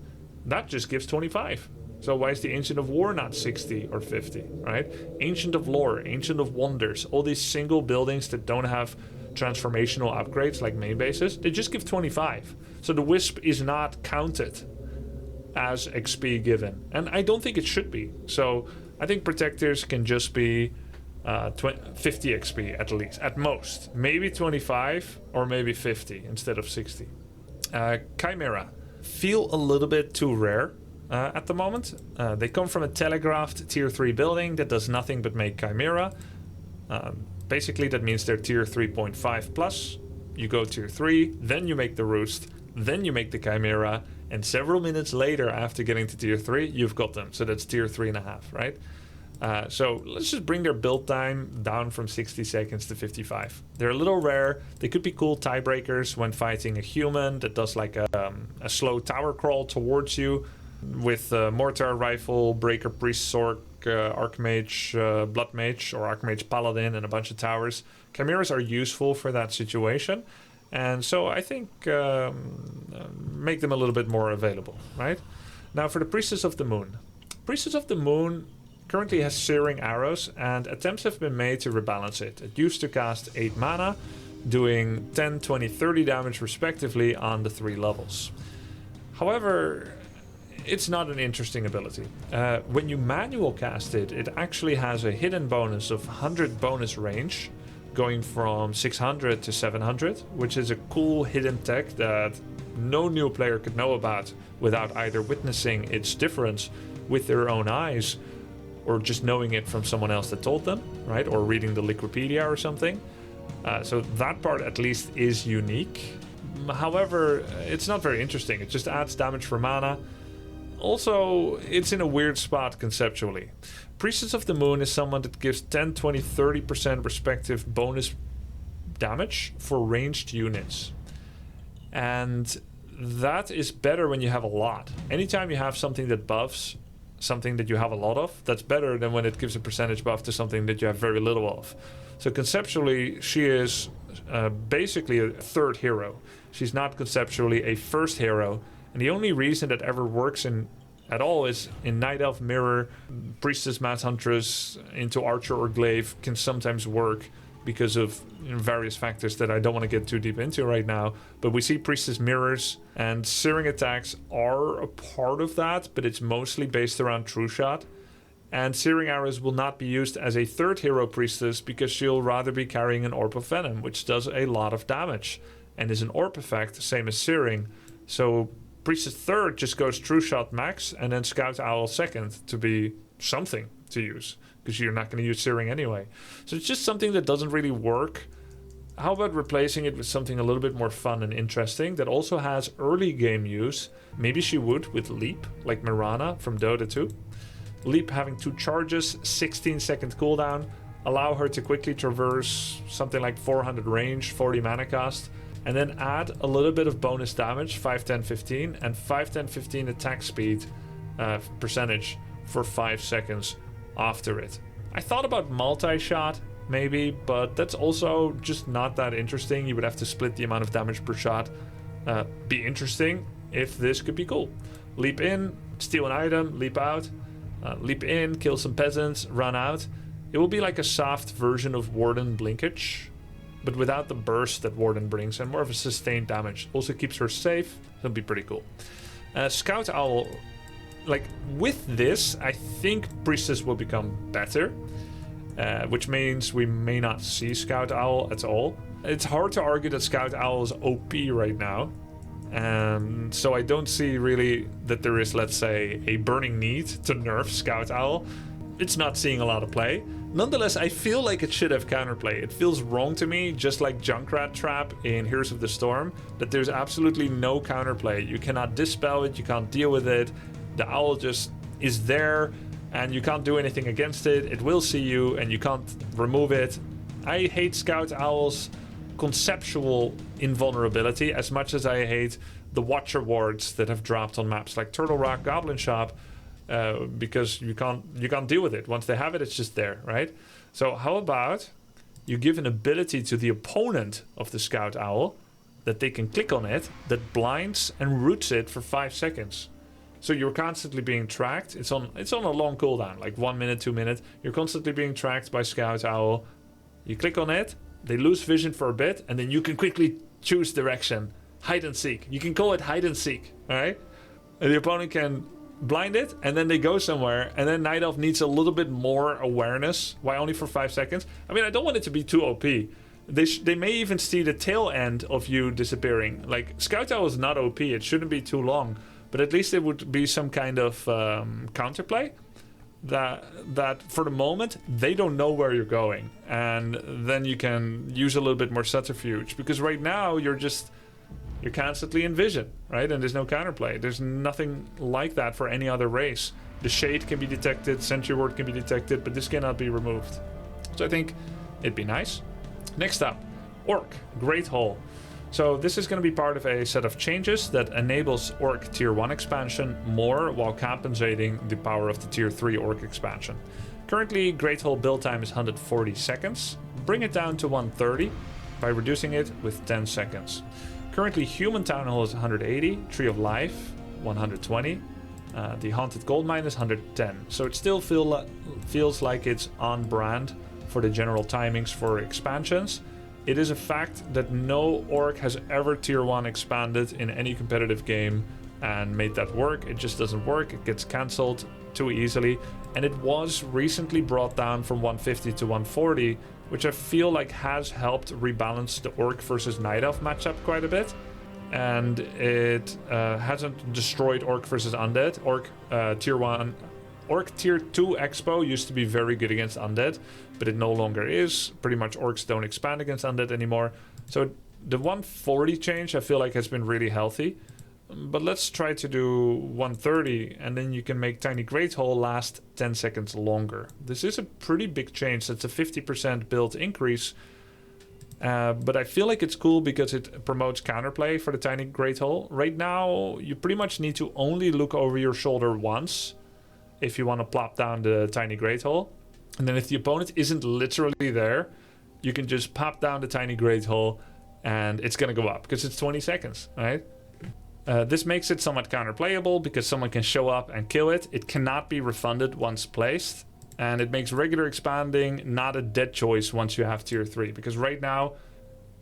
that just gives 25. So why is the Ancient of War not 60 or 50, right? Ancient of Lore, Ancient of Wonders, all these single buildings that don't have transformational upgrades like main bases, they just give 25. So the wisp is not counted as XP given. And I don't think it should be. So I think Protectors can just be 50 XP at least, at most. Maybe 25 or maybe 50 instead of 60. Chimera feel a little bit too rare at the moment. They come from a telegraphed tier 3 building that does nothing but make Chimera. Basically that means they're tier 3.5 plus. You go tier 3, then you make the Roost, then you make the Chimera, and several minutes later after getting to tier 3 you've got them. So that's tier 3.5, right? So let's just bring their build time down from 60 seconds to 55. They're a little rare. They could be cool tiebreakers when fighting a human that does like a slow tower crawl towards you with mortar, rifle, breaker, priest, sorc, archmage, blood mage, or archmage paladin, and a bunch of towers. Chimeras are useful for that situation, and so I think make them a little bit more available, right? Now for the Priestess of the Moon. Priestess of the Moon currently has Searing Arrows, and attempts have been made to rebalance it. It used to cost 8 mana, doing 10, 20, 30 damage respectively on the 3 levels. However, it's not an interesting ability. When you manual cast it, it actually has a hidden bonus of 100 bonus range, going from 600 to 700, which is a cool hidden tech that no new player could know about without either witnessing its difference with their own eyes or just knowing it from someone else that told them, right? Or reading the Wikipedia or something. So that part at least is unique. However, it's not very interesting. It just adds damage for mana. Also, it's in a weird spot conceptually. Priestess of the Moon is someone that gives 10, 20, 30% respective bonus damage for ranged units. And that is better when you have a lot. Anytime you have something that buffs something that you have a lot of, that's better than when it gives a percentage buff to something that you have very little of. So conceptually, she is basically a third hero. She's not conceptually a first hero. And the only reason that ever works at all is in Night Elf Mirror, Priestess, Mad Huntress, into Archer or Glaive can sometimes work because of various factors that I don't want to get too deep into right now. But we see Priestess Mirrors and Searing attacks are a part of that, but it's mostly based around True Shot. And Searing Arrows will not be used as a third hero Priestess because she'll rather be carrying an Orb of Venom, which does a lot of damage and is an Orb effect, same as Searing. So Priestess third just goes True Shot max, and then Scout Owl second to be something to use, because you're not going to use Searing anyway. So it's just something that doesn't really work. How about replacing it with something a little bit more fun and interesting that also has early game use? Maybe she would with Leap, like Mirana from Dota 2. Leap having 2 charges, 16-second cooldown, allow her to quickly traverse something like 400 range, 40 mana cost, and then add a little bit of bonus damage, 5, 10, 15, and 5, 10, 15 attack speed percentage for 5 seconds after it. I thought about multi-shot, maybe, but that's also just not that interesting. You would have to split the amount of damage per shot. Be interesting if this could be cool. Leap in, steal an item, leap out. Leap in, kill some peasants, run out. It will be like a soft version of Warden Blinkage, but without the burst that Warden brings and more of a sustained damage. Also keeps her safe. That'll be pretty cool. Scout Owl, like with this, I think Priestess will become better, which means we may not see Scout Owl at all. It's hard to argue that Scout Owl is OP right now. So I don't see really that there is, let's say, a burning need to nerf Scout Owl. It's not seeing a lot of play. Nonetheless, I feel like it should have counterplay. It feels wrong to me, just like Junkrat Trap in Heroes of the Storm, that there's absolutely no counterplay. You cannot dispel it, you can't deal with it. The owl just is there, and you can't do anything against it. It will see you, and you can't remove it. I hate Scout Owl's conceptual invulnerability as much as I hate the Watcher wards that have dropped on maps like Turtle Rock, Goblin Shop, because you can't deal with it. Once they have it, it's just there, right? So how about you give an ability to the opponent of the Scout Owl that they can click on it, that blinds and roots it for 5 seconds. So you're constantly being tracked. It's on a long cooldown, like 1 minute, 2 minutes. You're constantly being tracked by Scout Owl. You click on it, they lose vision for a bit, and then you can quickly choose direction. Hide and seek. You can call it hide and seek, all right? And the opponent can blind it, and then they go somewhere, and then Night Elf needs a little bit more awareness. Why only for 5 seconds? I mean, I don't want it to be too OP. They may even see the tail end of you disappearing. Like, Scout Owl is not OP. It shouldn't be too long. But at least it would be some kind of counterplay that for the moment they don't know where you're going, and then you can use a little bit more subterfuge, because right now you're constantly in vision, right? And there's no counterplay. There's nothing like that for any other race. The Shade can be detected, Sentry Ward can be detected, but this cannot be removed. So I think it'd be nice. Next up, Orc, Great Hole. So this is going to be part of a set of changes that enables Orc Tier 1 expansion more while compensating the power of the Tier 3 Orc expansion. Currently, Great Hole build time is 140 seconds. Bring it down to 130 by reducing it with 10 seconds. Currently, Human Town Hall is 180, Tree of Life 120, The Haunted Gold Mine is 110. So it still feels like it's on brand for the general timings for expansions. It is a fact that no orc has ever tier 1 expanded in any competitive game and made that work. It just doesn't work. It gets cancelled too easily. And it was recently brought down from 150 to 140, which I feel like has helped rebalance the orc versus night elf matchup quite a bit. And it hasn't destroyed orc versus undead. Orc tier 2 expo used to be very good against undead, but it no longer is. Pretty much orcs don't expand against undead anymore. So the 140 change I feel like has been really healthy. But let's try to do 130, and then you can make Tiny Great Hole last 10 seconds longer. This is a pretty big change. That's a 50% build increase. But I feel like it's cool because it promotes counterplay for the Tiny Great Hole. Right now, you pretty much need to only look over your shoulder once if you want to plop down the Tiny Great Hole. And then if the opponent isn't literally there, you can just pop down the Tiny Great Hole and it's going to go up because it's 20 seconds, right? This makes it somewhat counterplayable because someone can show up and kill it. It cannot be refunded once placed. And it makes regular expanding not a dead choice once you have tier 3. Because right now,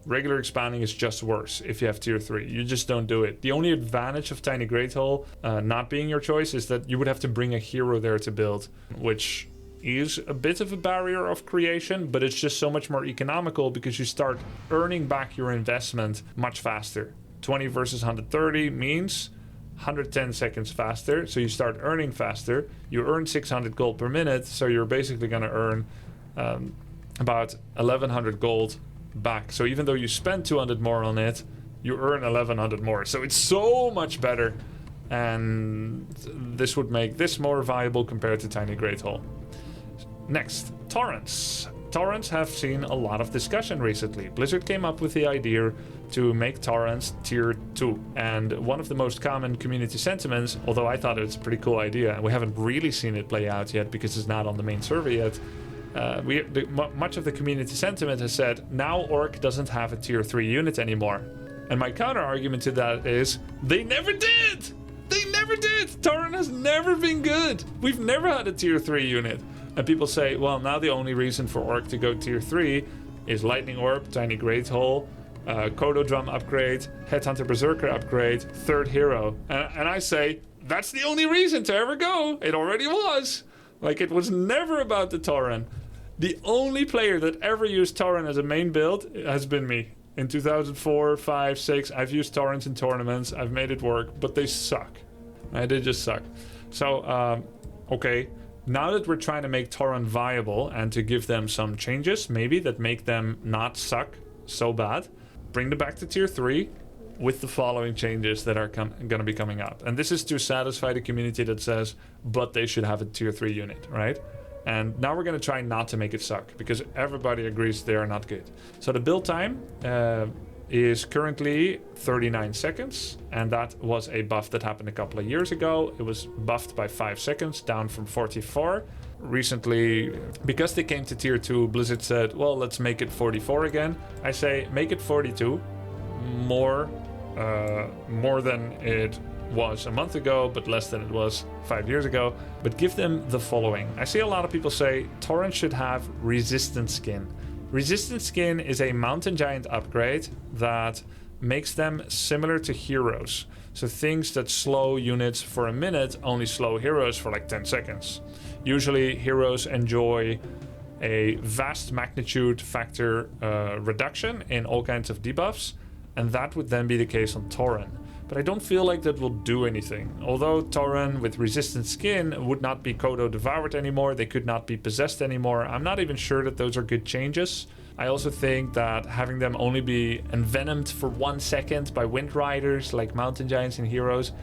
regular expanding is just worse if you have tier 3. You just don't do it. The only advantage of Tiny Great Hole not being your choice is that you would have to bring a hero there to build, which is a bit of a barrier of creation, but it's just so much more economical because you start earning back your investment much faster. 20 versus 130 means 110 seconds faster, so you start earning faster. You earn 600 gold per minute, so you're basically going to earn about 1100 gold back. So even though you spend 200 more on it, you earn 1100 more. So it's so much better, and this would make this more viable compared to Tiny Great Hole. Next, torrents. Torrents have seen a lot of discussion recently. Blizzard came up with the idea to make torrents tier 2. And one of the most common community sentiments, although I thought it was a pretty cool idea, and we haven't really seen it play out yet because it's not on the main server yet, much of the community sentiment has said, now Orc doesn't have a tier 3 unit anymore. And my counter argument to that is, they never did! They never did! Torrent has never been good! We've never had a tier 3 unit. And people say, well, now the only reason for Orc to go tier 3 is Lightning Orb, Tiny Great Hole, Kodo Drum upgrade, Headhunter Berserker upgrade, third hero. And I say, that's the only reason to ever go. It already was. Like, it was never about the Torrent. The only player that ever used Torrent as a main build has been me. In 2004, 5, 6, I've used Torrents in tournaments. I've made it work, but they suck. They just suck. So, okay. Now that we're trying to make Torrent viable and to give them some changes, maybe, that make them not suck so bad, bring them back to tier 3 with the following changes that are going to be coming up. And this is to satisfy the community that says, but they should have a tier 3 unit, right? And now we're going to try not to make it suck because everybody agrees they are not good. So the build time is currently 39 seconds, and that was a buff that happened a couple of years ago. It was buffed by 5 seconds, down from 44. Recently, because they came to tier 2, Blizzard said, well, let's make it 44 again. I say, make it 42, more than it was a month ago, but less than it was 5 years ago. But give them the following. I see a lot of people say, Torrent should have resistant skin. Resistant skin is a mountain giant upgrade that makes them similar to heroes. So things that slow units for a minute only slow heroes for like 10 seconds. Usually heroes enjoy a vast magnitude factor reduction in all kinds of debuffs, and that would then be the case on Torrent. But I don't feel like that will do anything. Although Torrent with resistant skin would not be Kodo devoured anymore, they could not be possessed anymore, I'm not even sure that those are good changes. I also think that having them only be envenomed for 1 second by wind riders like mountain giants and heroes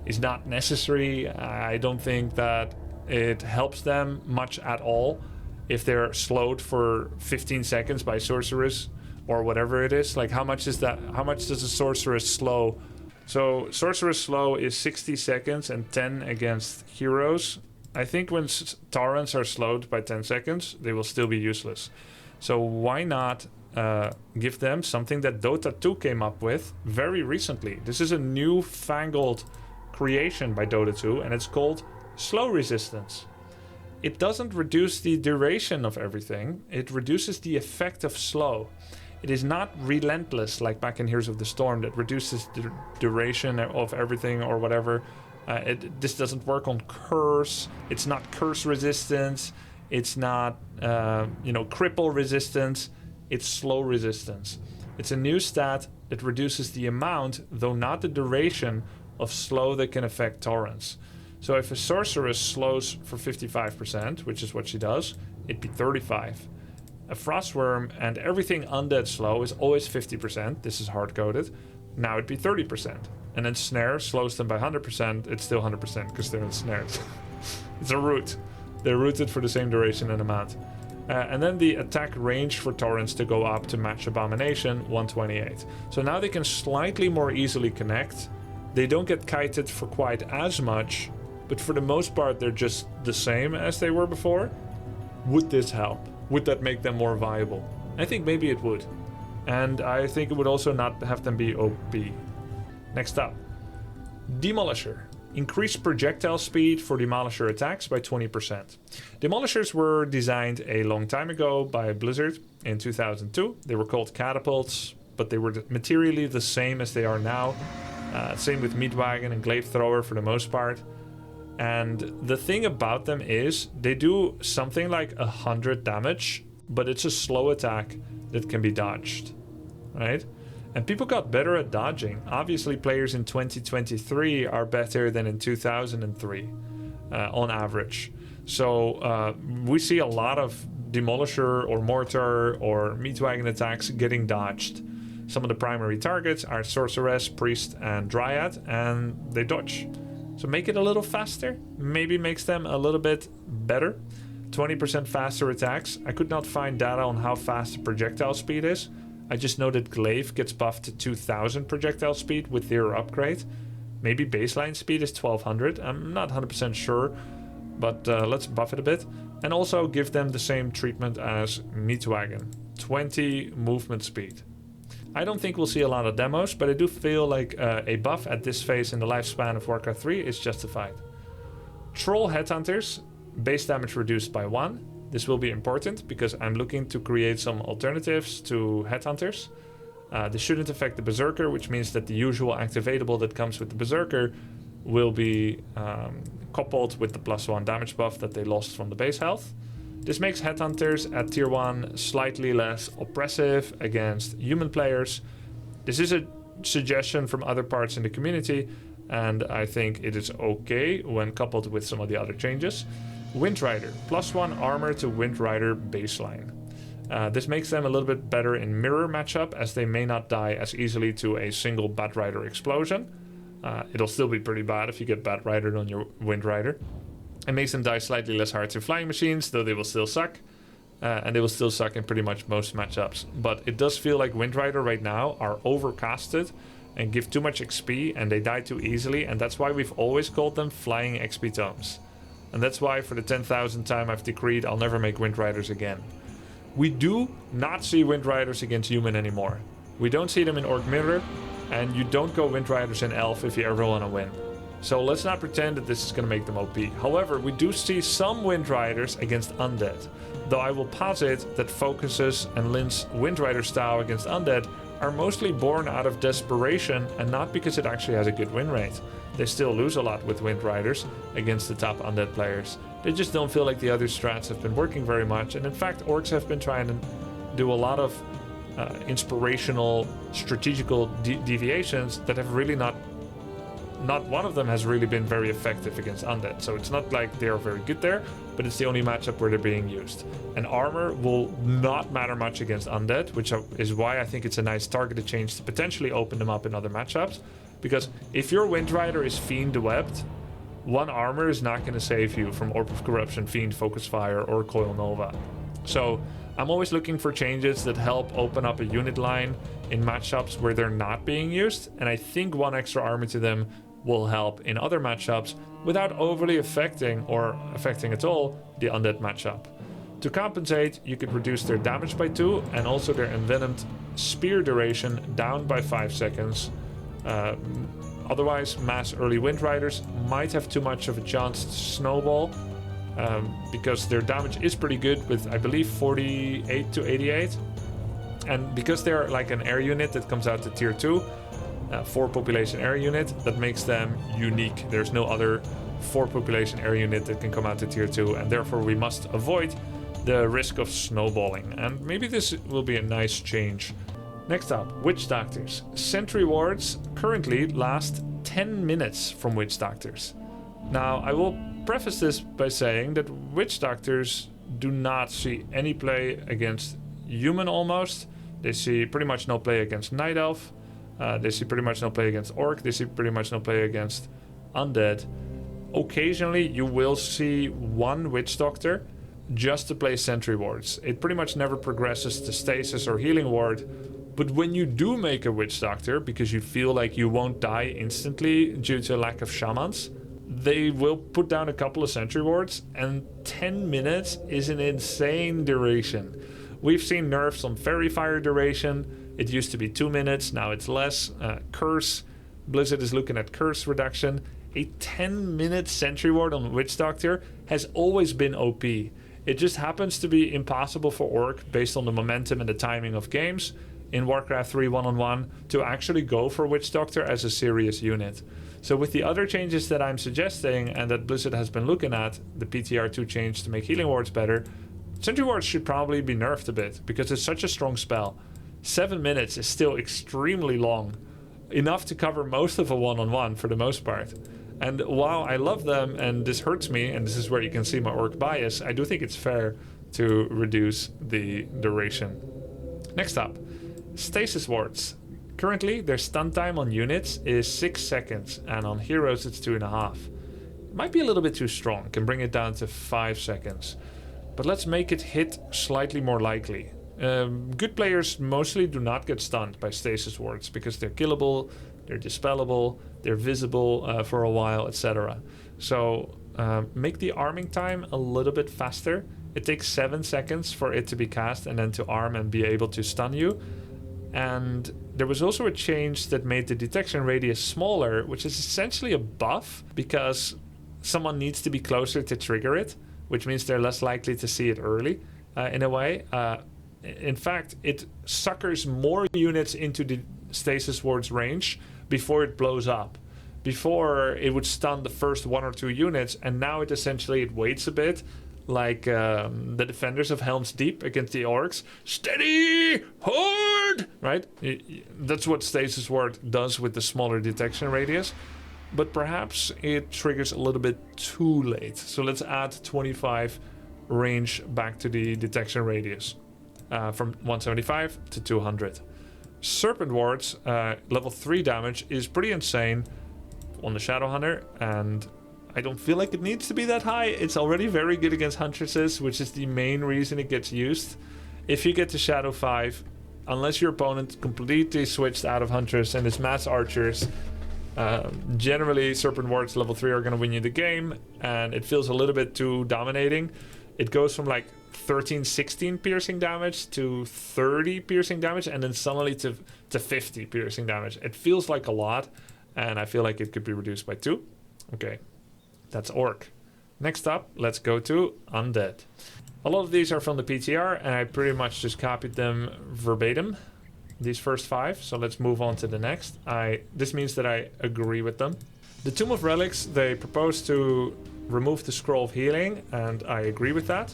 is not necessary. I don't think that it helps them much at all if they're slowed for 15 seconds by sorceress or whatever it is. Like, how much is that? How much does a sorceress slow? So sorceress slow is 60 seconds and 10 against heroes. I think when torrents are slowed by 10 seconds, they will still be useless. So why not give them something that Dota 2 came up with very recently? This is a new fangled creation by Dota 2, and it's called slow resistance. It doesn't reduce the duration of everything, it reduces the effect of slow. It is not relentless like back in Heroes of the Storm that reduces the duration of everything or whatever. This doesn't work on curse. It's not curse resistance. It's not cripple resistance. It's slow resistance. It's a new stat that reduces the amount, though not the duration, of slow that can affect torrents. So if a sorceress slows for 55%, which is what she does, it'd be 35. A frostworm and everything undead slow is always 50%. This is hard-coded. Now it'd be 30%. And then snare slows them by 100%. It's still 100% because they're ensnared. It's a root. They're rooted for the same duration and amount. And then the attack range for torrents to go up to match Abomination, 128. So now they can slightly more easily connect. They don't get kited for quite as much, but for the most part they're just the same as they were before. Would this help? Would that make them more viable? I think maybe it would. And I think it would also not have them be OP. Next up, Demolisher. Increase projectile speed for Demolisher attacks by 20%. Demolishers were designed a long time ago by Blizzard in 2002. They were called catapults, but they were materially the same as they are now. Same with Meatwagon and Glaive Thrower for the most part. And the thing about them is they do something like 100 damage, but it's a slow attack that can be dodged, right? And people got better at dodging. Obviously, players in 2023 are better than in 2003 on average. So we see a lot of Demolisher or Mortar or Meatwagon attacks getting dodged. Some of the primary targets are Sorceress, Priest, and Dryad, and they dodge. So make it a little faster, maybe makes them a little bit better. 20% faster attacks. I could not find data on how fast the projectile speed is. I just know that Glaive gets buffed to 2000 projectile speed with their upgrade. Maybe baseline speed is 1200. I'm not 100% sure, but let's buff it a bit. And also give them the same treatment as Meatwagon. 20 movement speed. I don't think we'll see a lot of demos, but I do feel like a buff at this phase in the lifespan of Warcraft 3 is justified. Troll Headhunters, base damage reduced by 1. This will be important because I'm looking to create some alternatives to Headhunters. This shouldn't affect the Berserker, which means that the usual activatable that comes with the Berserker will be coupled with the +1 damage buff that they lost from the base health. This makes Headhunters at tier 1 slightly less oppressive against human players. This is a suggestion from other parts in the community, and I think it is okay when coupled with some of the other changes. Windrider, +1 armor to Windrider baseline. This makes them a little bit better in mirror matchup, as they may not die as easily to a single Batrider explosion. It'll still be pretty bad if you get Batridered on your Windrider. It makes them die slightly less hard to flying machines, though they will still suck. And they will still suck in pretty much most matchups. But it does feel like Windrider right now are overcasted and give too much XP, and they die too easily, and that's why we've always called them flying XP tomes. And that's why for the 10,000th time I've decreed I'll never make Windriders again. We do not see Windriders against human anymore. We don't see them in Orc Mirror, and you don't go Windriders in Elf if you ever want to win. So let's not pretend that this is going to make them OP. However, we do see some Windriders against Undead, though I will posit that Focus's and Lynn's Windrider style against Undead are mostly born out of desperation and not because it actually has a good win rate. They still lose a lot with Windriders against the top Undead players. They just don't feel like the other strats have been working very much, and in fact Orcs have been trying to do a lot of inspirational, strategical deviations that have really not one of them has really been very effective against Undead. So it's not like they are very good there, but it's the only matchup where they're being used. And armor will not matter much against Undead, which is why I think it's a nice targeted change to potentially open them up in other matchups. Because if your Windrider is Fiend Webbed, 1 armor is not going to save you from Orb of Corruption, Fiend, Focus Fire, or Coil Nova. So I'm always looking for changes that help open up a unit line in matchups where they're not being used, and I think 1 extra armor to them will help in other matchups without overly affecting, or affecting at all, the Undead matchup. To compensate, you could reduce their damage by 2 and also their envenomed spear duration down by 5 seconds. Otherwise, mass early Wind Riders might have too much of a chance to snowball, because their damage is pretty good with, I believe, 48 to 88. And because they're like an air unit that comes out to tier 2, 4 population air unit, that makes them unique. There's no other 4 population air unit that can come out to tier 2, and therefore we must avoid the risk of snowballing. And maybe this will be a nice change. Next up, Witch Doctors. Sentry wards currently last 10 minutes from Witch Doctors. Now, I will preface this by saying that Witch Doctors do not see any play against human almost. They see pretty much no play against Night Elf. They see pretty much no play against Orc. They see pretty much no play against Undead. Occasionally, you will see one Witch Doctor just to play Sentry wards. It pretty much never progresses to Stasis or Healing ward. But when you do make a Witch Doctor, because you feel like you won't die instantly due to a lack of shamans, they will put down a couple of Sentry wards, and 10 minutes is an insane duration. We've seen nerfs on Fairy Fire duration. It used to be 2 minutes, now it's less. Curse, Blizzard is looking at curse reduction. A 10-minute Sentry ward on Witch Doctor has always been OP. It just happens to be impossible for Orc, based on the momentum and the timing of games in Warcraft 3 1-on-1, to actually go for Witch Doctor as a serious unit. So with the other changes that I'm suggesting and that Blizzard has been looking at, the PTR2 change to make healing wards better, Sentry wards should probably be nerfed a bit, because it's such a strong spell. 7 minutes is still extremely long, enough to cover most of a 1-on-1 for the most part. And while I love them, and this hurts me, and this is where you can see my Orc bias, I do think it's fair to reduce the duration. Next up, Stasis wards. Currently, their stun time on units is 6 seconds, and on heroes it's 2.5. Might be a little bit too strong, can bring it down to 5 seconds. But let's make it hit slightly more likely. Good players mostly do not get stunned by Stasis wards, because they're killable, they're dispellable, they're visible for a while, etc. So make the arming time a little bit faster. It takes 7 seconds for it to be cast and then to arm and be able to stun you. And there was also a change that made the detection radius smaller, which is essentially a buff, because someone needs to be closer to trigger it, which means they're less likely to see it early, in a way. In fact, it suckers more units into the Stasis ward's range before it blows up. Before, it would stun the first 1 or 2 units, and now it waits a bit, like the defenders of Helm's Deep against the Orcs. Steady! Horde! Right? That's what Stasis ward does with the smaller detection radius. But perhaps it triggers a little bit too late. So let's add 25 range back to the detection radius. From 175 to 200. Serpent wards, level 3 damage is pretty insane on the Shadowhunter, and I don't feel like it needs to be that high. It's already very good against Huntresses, which is the main reason it gets used. If you get to Shadow 5, unless your opponent completely switched out of Huntress and is mass archers, generally Serpent wards level 3 are going to win you the game, and it feels a little bit too dominating. It goes from like 13, 16 piercing damage to 30 piercing damage, and then suddenly to 50 piercing damage. It feels like a lot, and I feel like it could be reduced by 2. Okay, that's Orc. Next up, let's go to Undead. A lot of these are from the PTR, and I pretty much just copied them verbatim, these first 5, so let's move on to the next. This means that I agree with them. The Tomb of Relics, they propose to remove the Scroll of Healing, and I agree with that.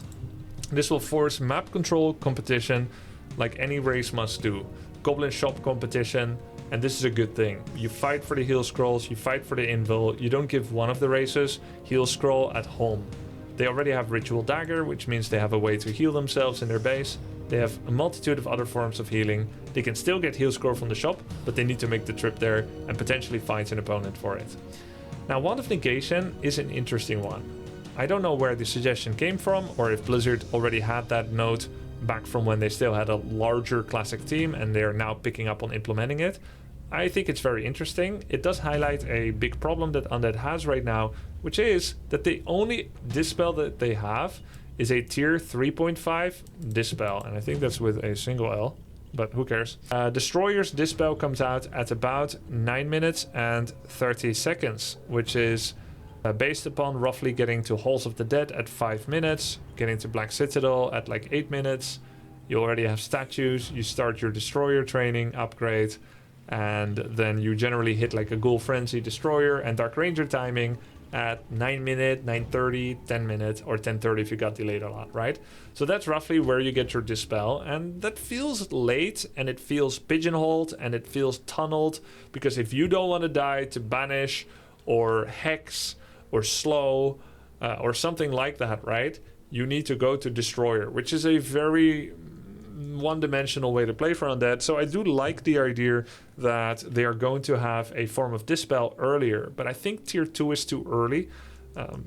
This will force map control competition like any race must do. Goblin shop competition, and this is a good thing. You fight for the heal scrolls, you fight for the invul, you don't give one of the races heal scroll at home. They already have Ritual Dagger, which means they have a way to heal themselves in their base. They have a multitude of other forms of healing. They can still get heal scroll from the shop, but they need to make the trip there and potentially find an opponent for it. Now, Wand of Negation is an interesting one. I don't know where the suggestion came from, or if Blizzard already had that note back from when they still had a larger classic team and they are now picking up on implementing it. I think it's very interesting. It does highlight a big problem that Undead has right now, which is that the only dispel that they have is a tier 3.5 dispel, and I think that's with a single L. but who cares? Destroyer's Dispel comes out at about 9 minutes and 30 seconds, which is based upon roughly getting to Halls of the Dead at 5 minutes, getting to Black Citadel at like 8 minutes. You already have statues, you start your Destroyer training upgrade, and then you generally hit like a Ghoul Frenzy Destroyer and Dark Ranger timing at 9 minute, 9:30, 10 minutes, or 10:30 if you got delayed a lot, right? So that's roughly where you get your Dispel, and that feels late, and it feels pigeonholed, and it feels tunneled, because if you don't want to die to Banish, or Hex, or Slow, or something like that, right? You need to go to Destroyer, which is a very one-dimensional way to play for Undead. So I do like the idea that they are going to have a form of Dispel earlier, but I think tier 2 is too early.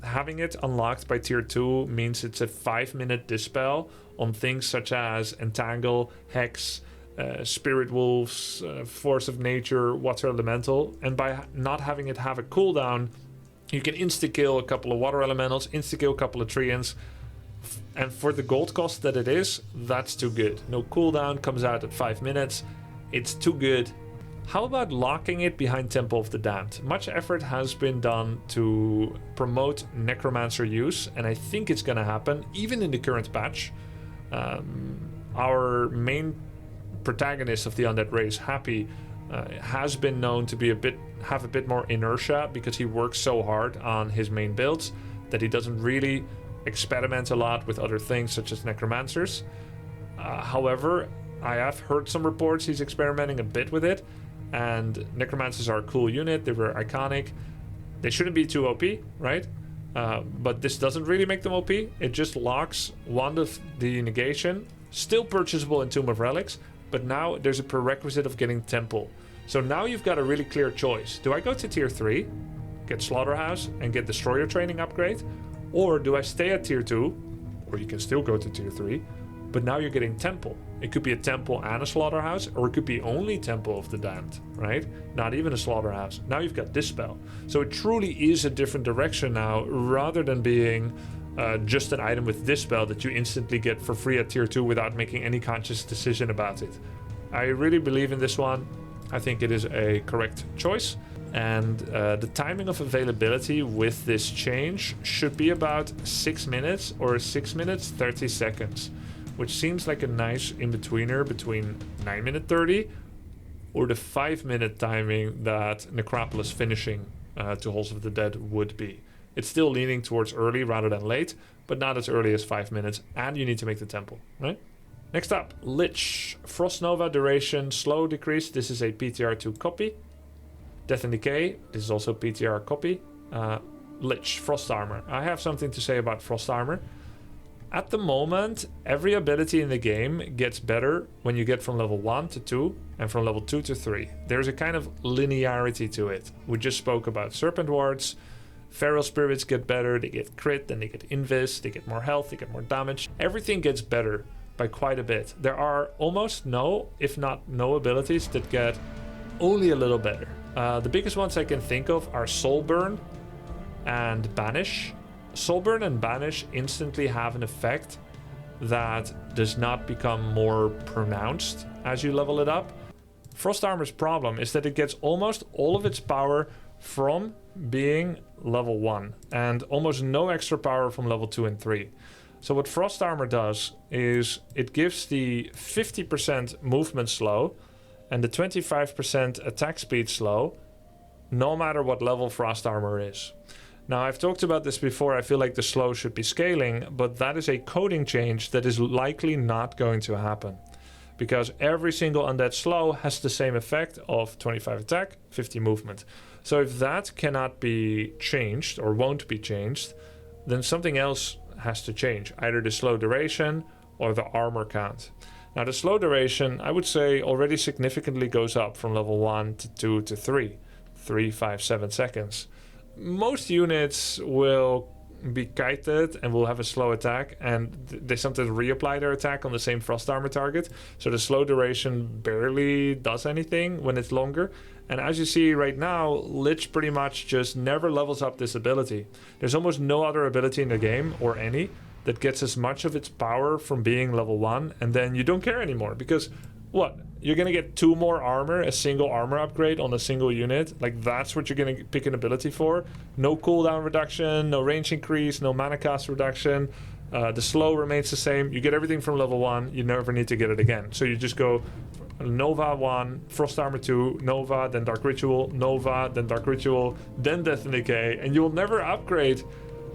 Having it unlocked by tier 2 means it's a 5-minute Dispel on things such as Entangle, Hex, Spirit Wolves, Force of Nature, Water Elemental, and by not having it have a cooldown, you can insta-kill a couple of Water Elementals, insta-kill a couple of Treants, and for the gold cost that it is, that's too good. No cooldown, comes out at 5 minutes. It's too good. How about locking it behind Temple of the Damned? Much effort has been done to promote Necromancer use, and I think it's gonna happen, even in the current patch. Our main protagonist of the Undead race, Happy, has been known to be have a bit more inertia because he works so hard on his main builds that he doesn't really experiment a lot with other things such as Necromancers. However, I have heard some reports he's experimenting a bit with it, and Necromancers are a cool unit. They were iconic. They shouldn't be too OP, right? But this doesn't really make them OP. It just locks Wand of the Negation, still purchasable in Tomb of Relics, but now there's a prerequisite of getting Temple. So now you've got a really clear choice. Do I go to tier 3, get Slaughterhouse, and get Destroyer training upgrade? Or do I stay at tier 2, or you can still go to tier 3, but now you're getting Temple. It could be a Temple and a Slaughterhouse, or it could be only Temple of the Damned, right? Not even a Slaughterhouse. Now you've got Dispel. So it truly is a different direction now, rather than being just an item with Dispel that you instantly get for free at tier 2 without making any conscious decision about it. I really believe in this one. I think it is a correct choice. And the timing of availability with this change should be about 6 minutes or 6 minutes 30 seconds, which seems like a nice in-betweener between 9 minute 30 or the 5-minute timing that Necropolis finishing to Halls of the Dead would be. It's still leaning towards early rather than late, but not as early as 5 minutes, and you need to make the temple, right? Next up, Lich. Frost Nova duration, slow decrease. This is a PTR2 copy. Death and Decay, this is also PTR copy. Lich, Frost Armor. I have something to say about Frost Armor. At the moment, every ability in the game gets better when you get from level 1 to 2 and from level 2 to 3. There's a kind of linearity to it. We just spoke about Serpent Wards. Feral Spirits get better, they get crit, then they get invis, they get more health, they get more damage. Everything gets better by quite a bit. There are almost no, if not no abilities that get only a little better. The biggest ones I can think of are Soulburn and Banish. Soulburn and Banish instantly have an effect that does not become more pronounced as you level it up. Frost Armor's problem is that it gets almost all of its power from being level 1 and almost no extra power from level 2 and 3. So what Frost Armor does is it gives the 50% movement slow and the 25% attack speed slow, no matter what level Frost Armor is. Now, I've talked about this before. I feel like the slow should be scaling, but that is a coding change that is likely not going to happen, because every single undead slow has the same effect of 25 attack, 50 movement. So if that cannot be changed or won't be changed, then something else has to change, either the slow duration or the armor count. Now, the slow duration, I would say, already significantly goes up from level 1 to 2 to 3. 3, 5, 7 seconds. Most units will be kited and will have a slow attack, and they sometimes reapply their attack on the same Frost Armor target. So the slow duration barely does anything when it's longer. And as you see right now, Lich pretty much just never levels up this ability. There's almost no other ability in the game, or any, that gets as much of its power from being level 1, and then you don't care anymore, because What? You're gonna get 2 more armor, a single armor upgrade on a single unit? Like, that's what you're gonna pick an ability for? No cooldown reduction, no range increase, no mana cost reduction. The slow remains the same. You get everything from level 1. You never need to get it again. So you just go Nova 1, Frost Armor 2, Nova, then Dark Ritual, Nova, then Dark Ritual, then Death and Decay, and you will never upgrade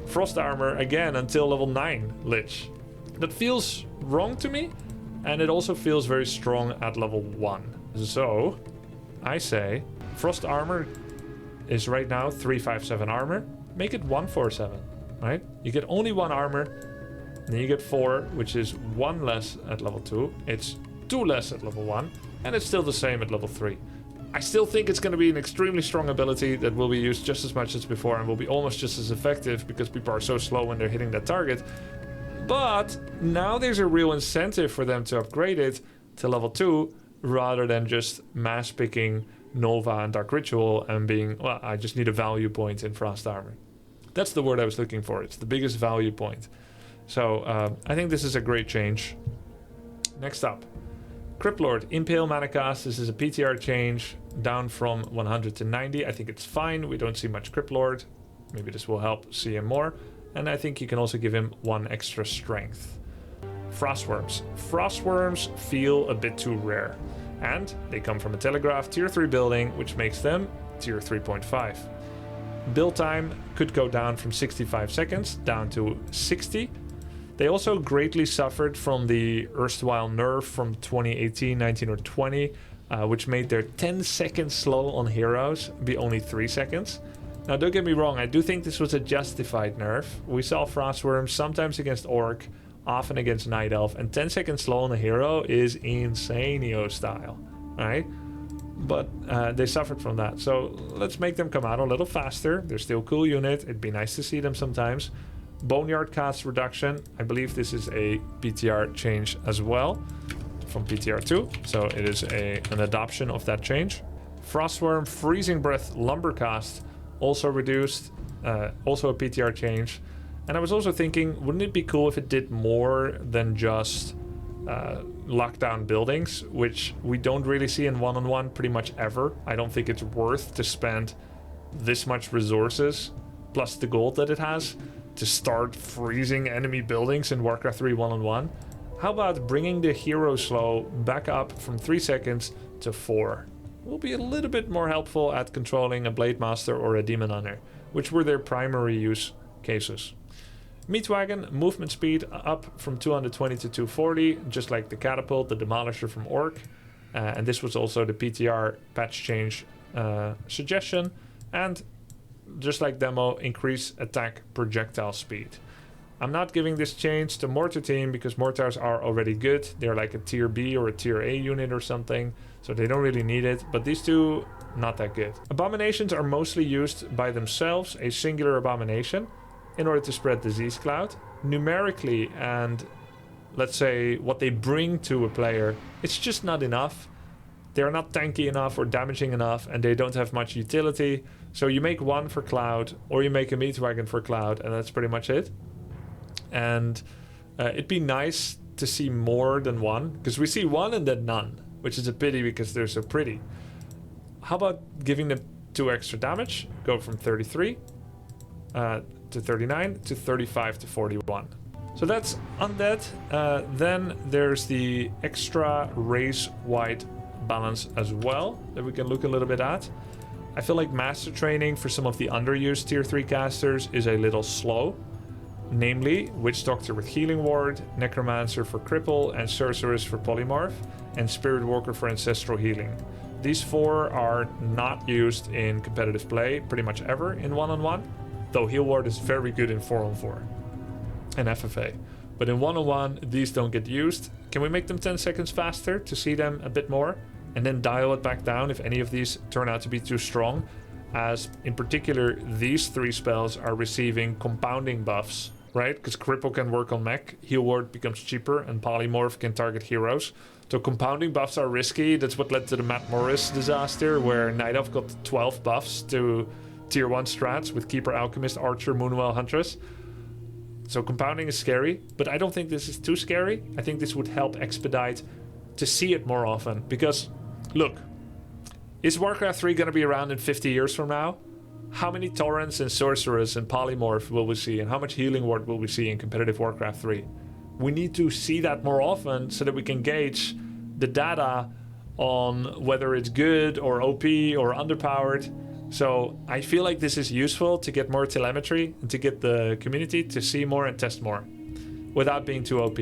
Frost Armor again until level 9 Lich. That feels wrong to me, and it also feels very strong at level 1. So, I say, Frost Armor is right now 357 armor. Make it 147, right? You get only 1 armor, then you get 4, which is 1 less at level 2. It's 2 less at level 1, and it's still the same at level 3. I still think it's going to be an extremely strong ability that will be used just as much as before and will be almost just as effective because people are so slow when they're hitting that target. But now there's a real incentive for them to upgrade it to level 2 rather than just mass picking Nova and Dark Ritual and being, well, I just need a value point in Frost Armor. That's the word I was looking for. It's the biggest value point. So I think this is a great change. Next up, Cryptlord, Impale mana cost. This is a PTR change down from 100 to 90. I think it's fine. We don't see much Cryptlord. Maybe this will help see him more. And I think you can also give him 1 extra strength. Frostworms. Frostworms feel a bit too rare. And they come from a Telegraph tier 3 building, which makes them tier 3.5. Build time could go down from 65 seconds down to 60. They also greatly suffered from the erstwhile nerf from 2018, 19, or 20, which made their 10 seconds slow on heroes be only 3 seconds. Now, don't get me wrong, I do think this was a justified nerf. We saw Frostworms sometimes against Orc, often against Night Elf, and 10 seconds slow on a hero is insanio style, right? But they suffered from that, so let's make them come out a little faster. They're still a cool unit. It'd be nice to see them sometimes. Boneyard cost reduction. I believe this is a PTR change as well from PTR 2, so it is an adoption of that change. Frostworm Freezing Breath lumber cost also reduced, also a PTR change. And I was also thinking, wouldn't it be cool if it did more than just lockdown buildings, which we don't really see in one-on-one pretty much ever. I don't think it's worth to spend this much resources plus the gold that it has to start freezing enemy buildings in Warcraft 3 one-on-one. How about bringing the hero slow back up from 3 seconds to 4? Will be a little bit more helpful at controlling a Blade Master or a Demon Hunter, which were their primary use cases. Meatwagon, movement speed up from 220 to 240, just like the Catapult, the Demolisher from Orc. And this was also the PTR patch change suggestion. And just like demo, increase attack projectile speed. I'm not giving this change to Mortar Team because Mortars are already good. They're like a tier B or a tier A unit or something, so they don't really need it. But these two, not that good. Abominations are mostly used by themselves, a singular abomination, in order to spread disease cloud. Numerically and, let's say, what they bring to a player, it's just not enough. They're not tanky enough or damaging enough, and they don't have much utility. So you make one for Cloud, or you make a Meatwagon for Cloud, and that's pretty much it. And it'd be nice to see more than one, because we see one and then none, which is a pity because they're so pretty. How about giving them 2 extra damage? Go from 33 to 39 to 35 to 41. So that's Undead. Then there's the extra race-wide balance as well that we can look a little bit at. I feel like Master Training for some of the underused tier 3 casters is a little slow. Namely, Witch Doctor with Healing Ward, Necromancer for Cripple, and Sorceress for Polymorph, and Spirit Walker for Ancestral Healing. These 4 are not used in competitive play pretty much ever in one-on-one, though Heal Ward is very good in 4-on-4 and FFA. But in one-on-one, these don't get used. Can we make them 10 seconds faster to see them a bit more? And then dial it back down if any of these turn out to be too strong, as in particular these 3 spells are receiving compounding buffs, right? Because Cripple can work on mech, Heal Ward becomes cheaper, and Polymorph can target heroes. So compounding buffs are risky. That's what led to the Matt Morris disaster, where Night Elf got 12 buffs to tier 1 strats with Keeper, Alchemist, Archer, Moonwell, Huntress. So compounding is scary, but I don't think this is too scary. I think this would help expedite to see it more often. Because, look, is Warcraft 3 going to be around in 50 years from now? How many Torrents and Sorceress and Polymorph will we see? And how much Healing Ward will we see in competitive Warcraft 3? We need to see that more often so that we can gauge the data on whether it's good or OP or underpowered. So I feel like this is useful to get more telemetry and to get the community to see more and test more without being too OP.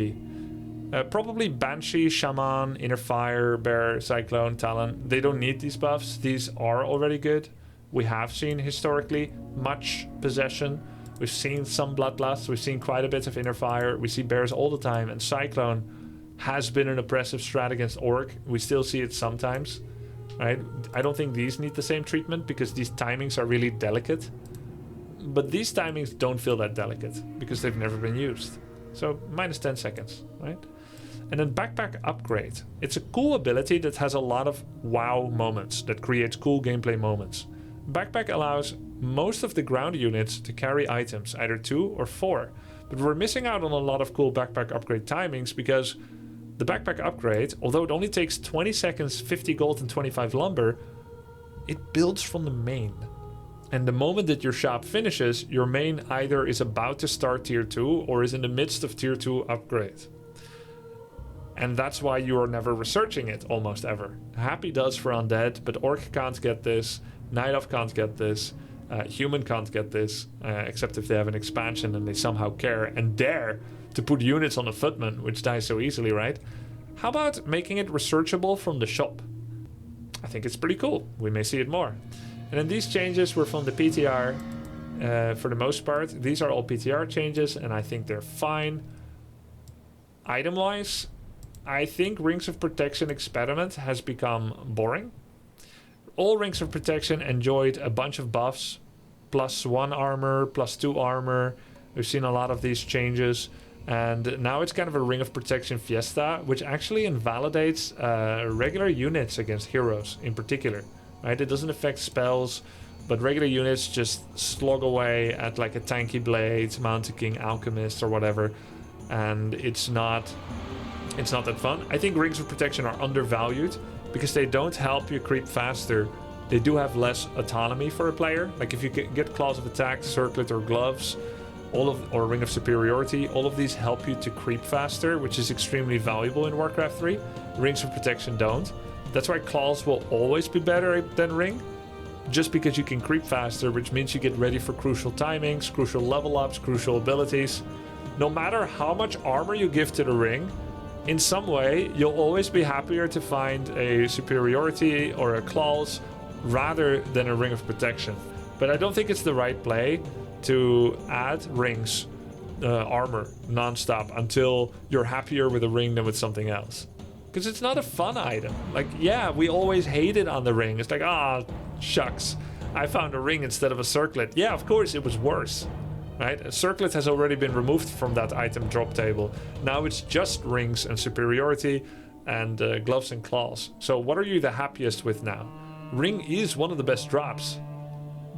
Probably Banshee, Shaman, Inner Fire, Bear, Cyclone, Talon. They don't need these buffs. These are already good. We have seen historically much possession. We've seen some Bloodlust. We've seen quite a bit of Inner Fire. We see Bears all the time. And Cyclone has been an oppressive strat against Orc. We still see it sometimes. Right? I don't think these need the same treatment because these timings are really delicate. But these timings don't feel that delicate because they've never been used. So minus 10 seconds, right? And then Backpack Upgrade. It's a cool ability that has a lot of wow moments, that creates cool gameplay moments. Backpack allows most of the ground units to carry items, either 2 or 4. But we're missing out on a lot of cool Backpack Upgrade timings because the Backpack Upgrade, although it only takes 20 seconds, 50 gold and 25 lumber, it builds from the main. And the moment that your shop finishes, your main either is about to start tier 2 or is in the midst of tier 2 upgrade. And that's why you are never researching it, almost ever. Happy does for Undead, but Orc can't get this, Night Elf can't get this, Human can't get this, except if they have an expansion and they somehow care and dare to put units on the Footman, which dies so easily, right? How about making it researchable from the shop? I think it's pretty cool. We may see it more. And then these changes were from the PTR for the most part. These are all PTR changes, and I think they're fine. Item-wise, I think Rings of Protection Experiment has become boring. All Rings of Protection enjoyed a bunch of buffs. +1 armor, +2 armor. We've seen a lot of these changes. And now it's kind of a Ring of Protection fiesta, which actually invalidates regular units against heroes in particular. Right? It doesn't affect spells, but regular units just slog away at like a tanky blade, Mountain King, Alchemist, or whatever. And it's not that fun. I think Rings of Protection are undervalued because they don't help you creep faster. They do have less autonomy for a player. Like if you get Claws of Attack, Circlet, or Gloves, or Ring of Superiority, all of these help you to creep faster, which is extremely valuable in Warcraft 3. Rings of Protection don't. That's why Claws will always be better than Ring, just because you can creep faster, which means you get ready for crucial timings, crucial level ups, crucial abilities. No matter how much armor you give to the Ring, in some way, you'll always be happier to find a Superiority or a Claws rather than a Ring of Protection. But I don't think it's the right play to add rings, armor, non-stop until you're happier with a ring than with something else. Because it's not a fun item. Like, yeah, we always hate it on the ring. It's like, shucks, I found a ring instead of a circlet. Yeah, of course, it was worse, right? A circlet has already been removed from that item drop table. Now it's just rings and superiority and gloves and claws. So what are you the happiest with now? Ring is one of the best drops.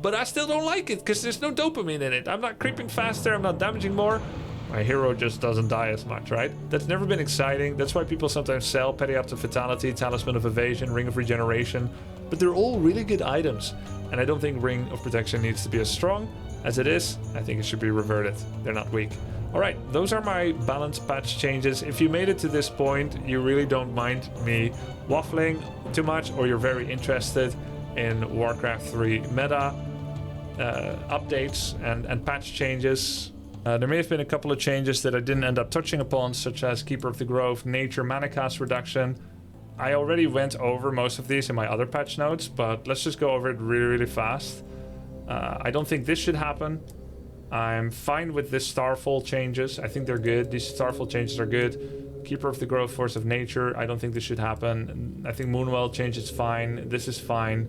But I still don't like it because there's no dopamine in it. I'm not creeping faster, I'm not damaging more. My hero just doesn't die as much, right? That's never been exciting. That's why people sometimes sell Periapt of Fatality, Talisman of Evasion, Ring of Regeneration. But they're all really good items. And I don't think Ring of Protection needs to be as strong as it is. I think it should be reverted. They're not weak. Alright, those are my balance patch changes. If you made it to this point, you really don't mind me waffling too much, or you're very interested in Warcraft 3 meta updates and patch changes. There may have been a couple of changes that I didn't end up touching upon, such as Keeper of the Grove, Nature, Mana Cost Reduction. I already went over most of these in my other patch notes, but let's just go over it really, really fast. I don't think this should happen. I'm fine with this Starfall changes. I think they're good. These Starfall changes are good. Keeper of the Grove, Force of Nature. I don't think this should happen. I think Moonwell change is fine. This is fine.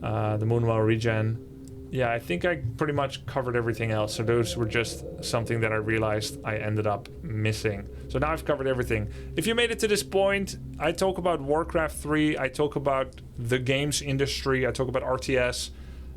The Moonwell regen. Yeah, I think I pretty much covered everything else. So those were just something that I realized I ended up missing. So now I've covered everything. If you made it to this point, I talk about Warcraft 3. I talk about the games industry. I talk about RTS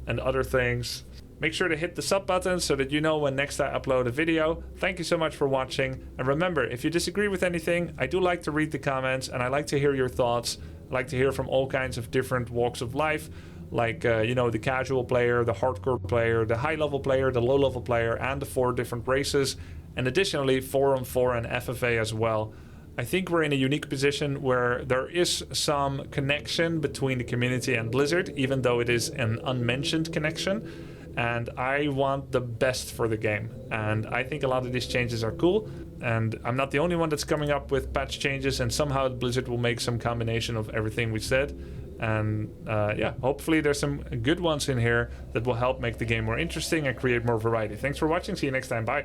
and other things. Make sure to hit the sub button so that you know when next I upload a video. Thank you so much for watching. And remember, if you disagree with anything, I do like to read the comments and I like to hear your thoughts. I like to hear from all kinds of different walks of life, like, you know, the casual player, the hardcore player, the high-level player, the low-level player, and the 4 different races. And additionally, 4-on-4 and FFA as well. I think we're in a unique position where there is some connection between the community and Blizzard, even though it is an unmentioned connection. And I want the best for the game. And I think a lot of these changes are cool. And I'm not the only one that's coming up with patch changes, and somehow Blizzard will make some combination of everything we said. And yeah, hopefully there's some good ones in here that will help make the game more interesting and create more variety. Thanks for watching. See you next time. Bye.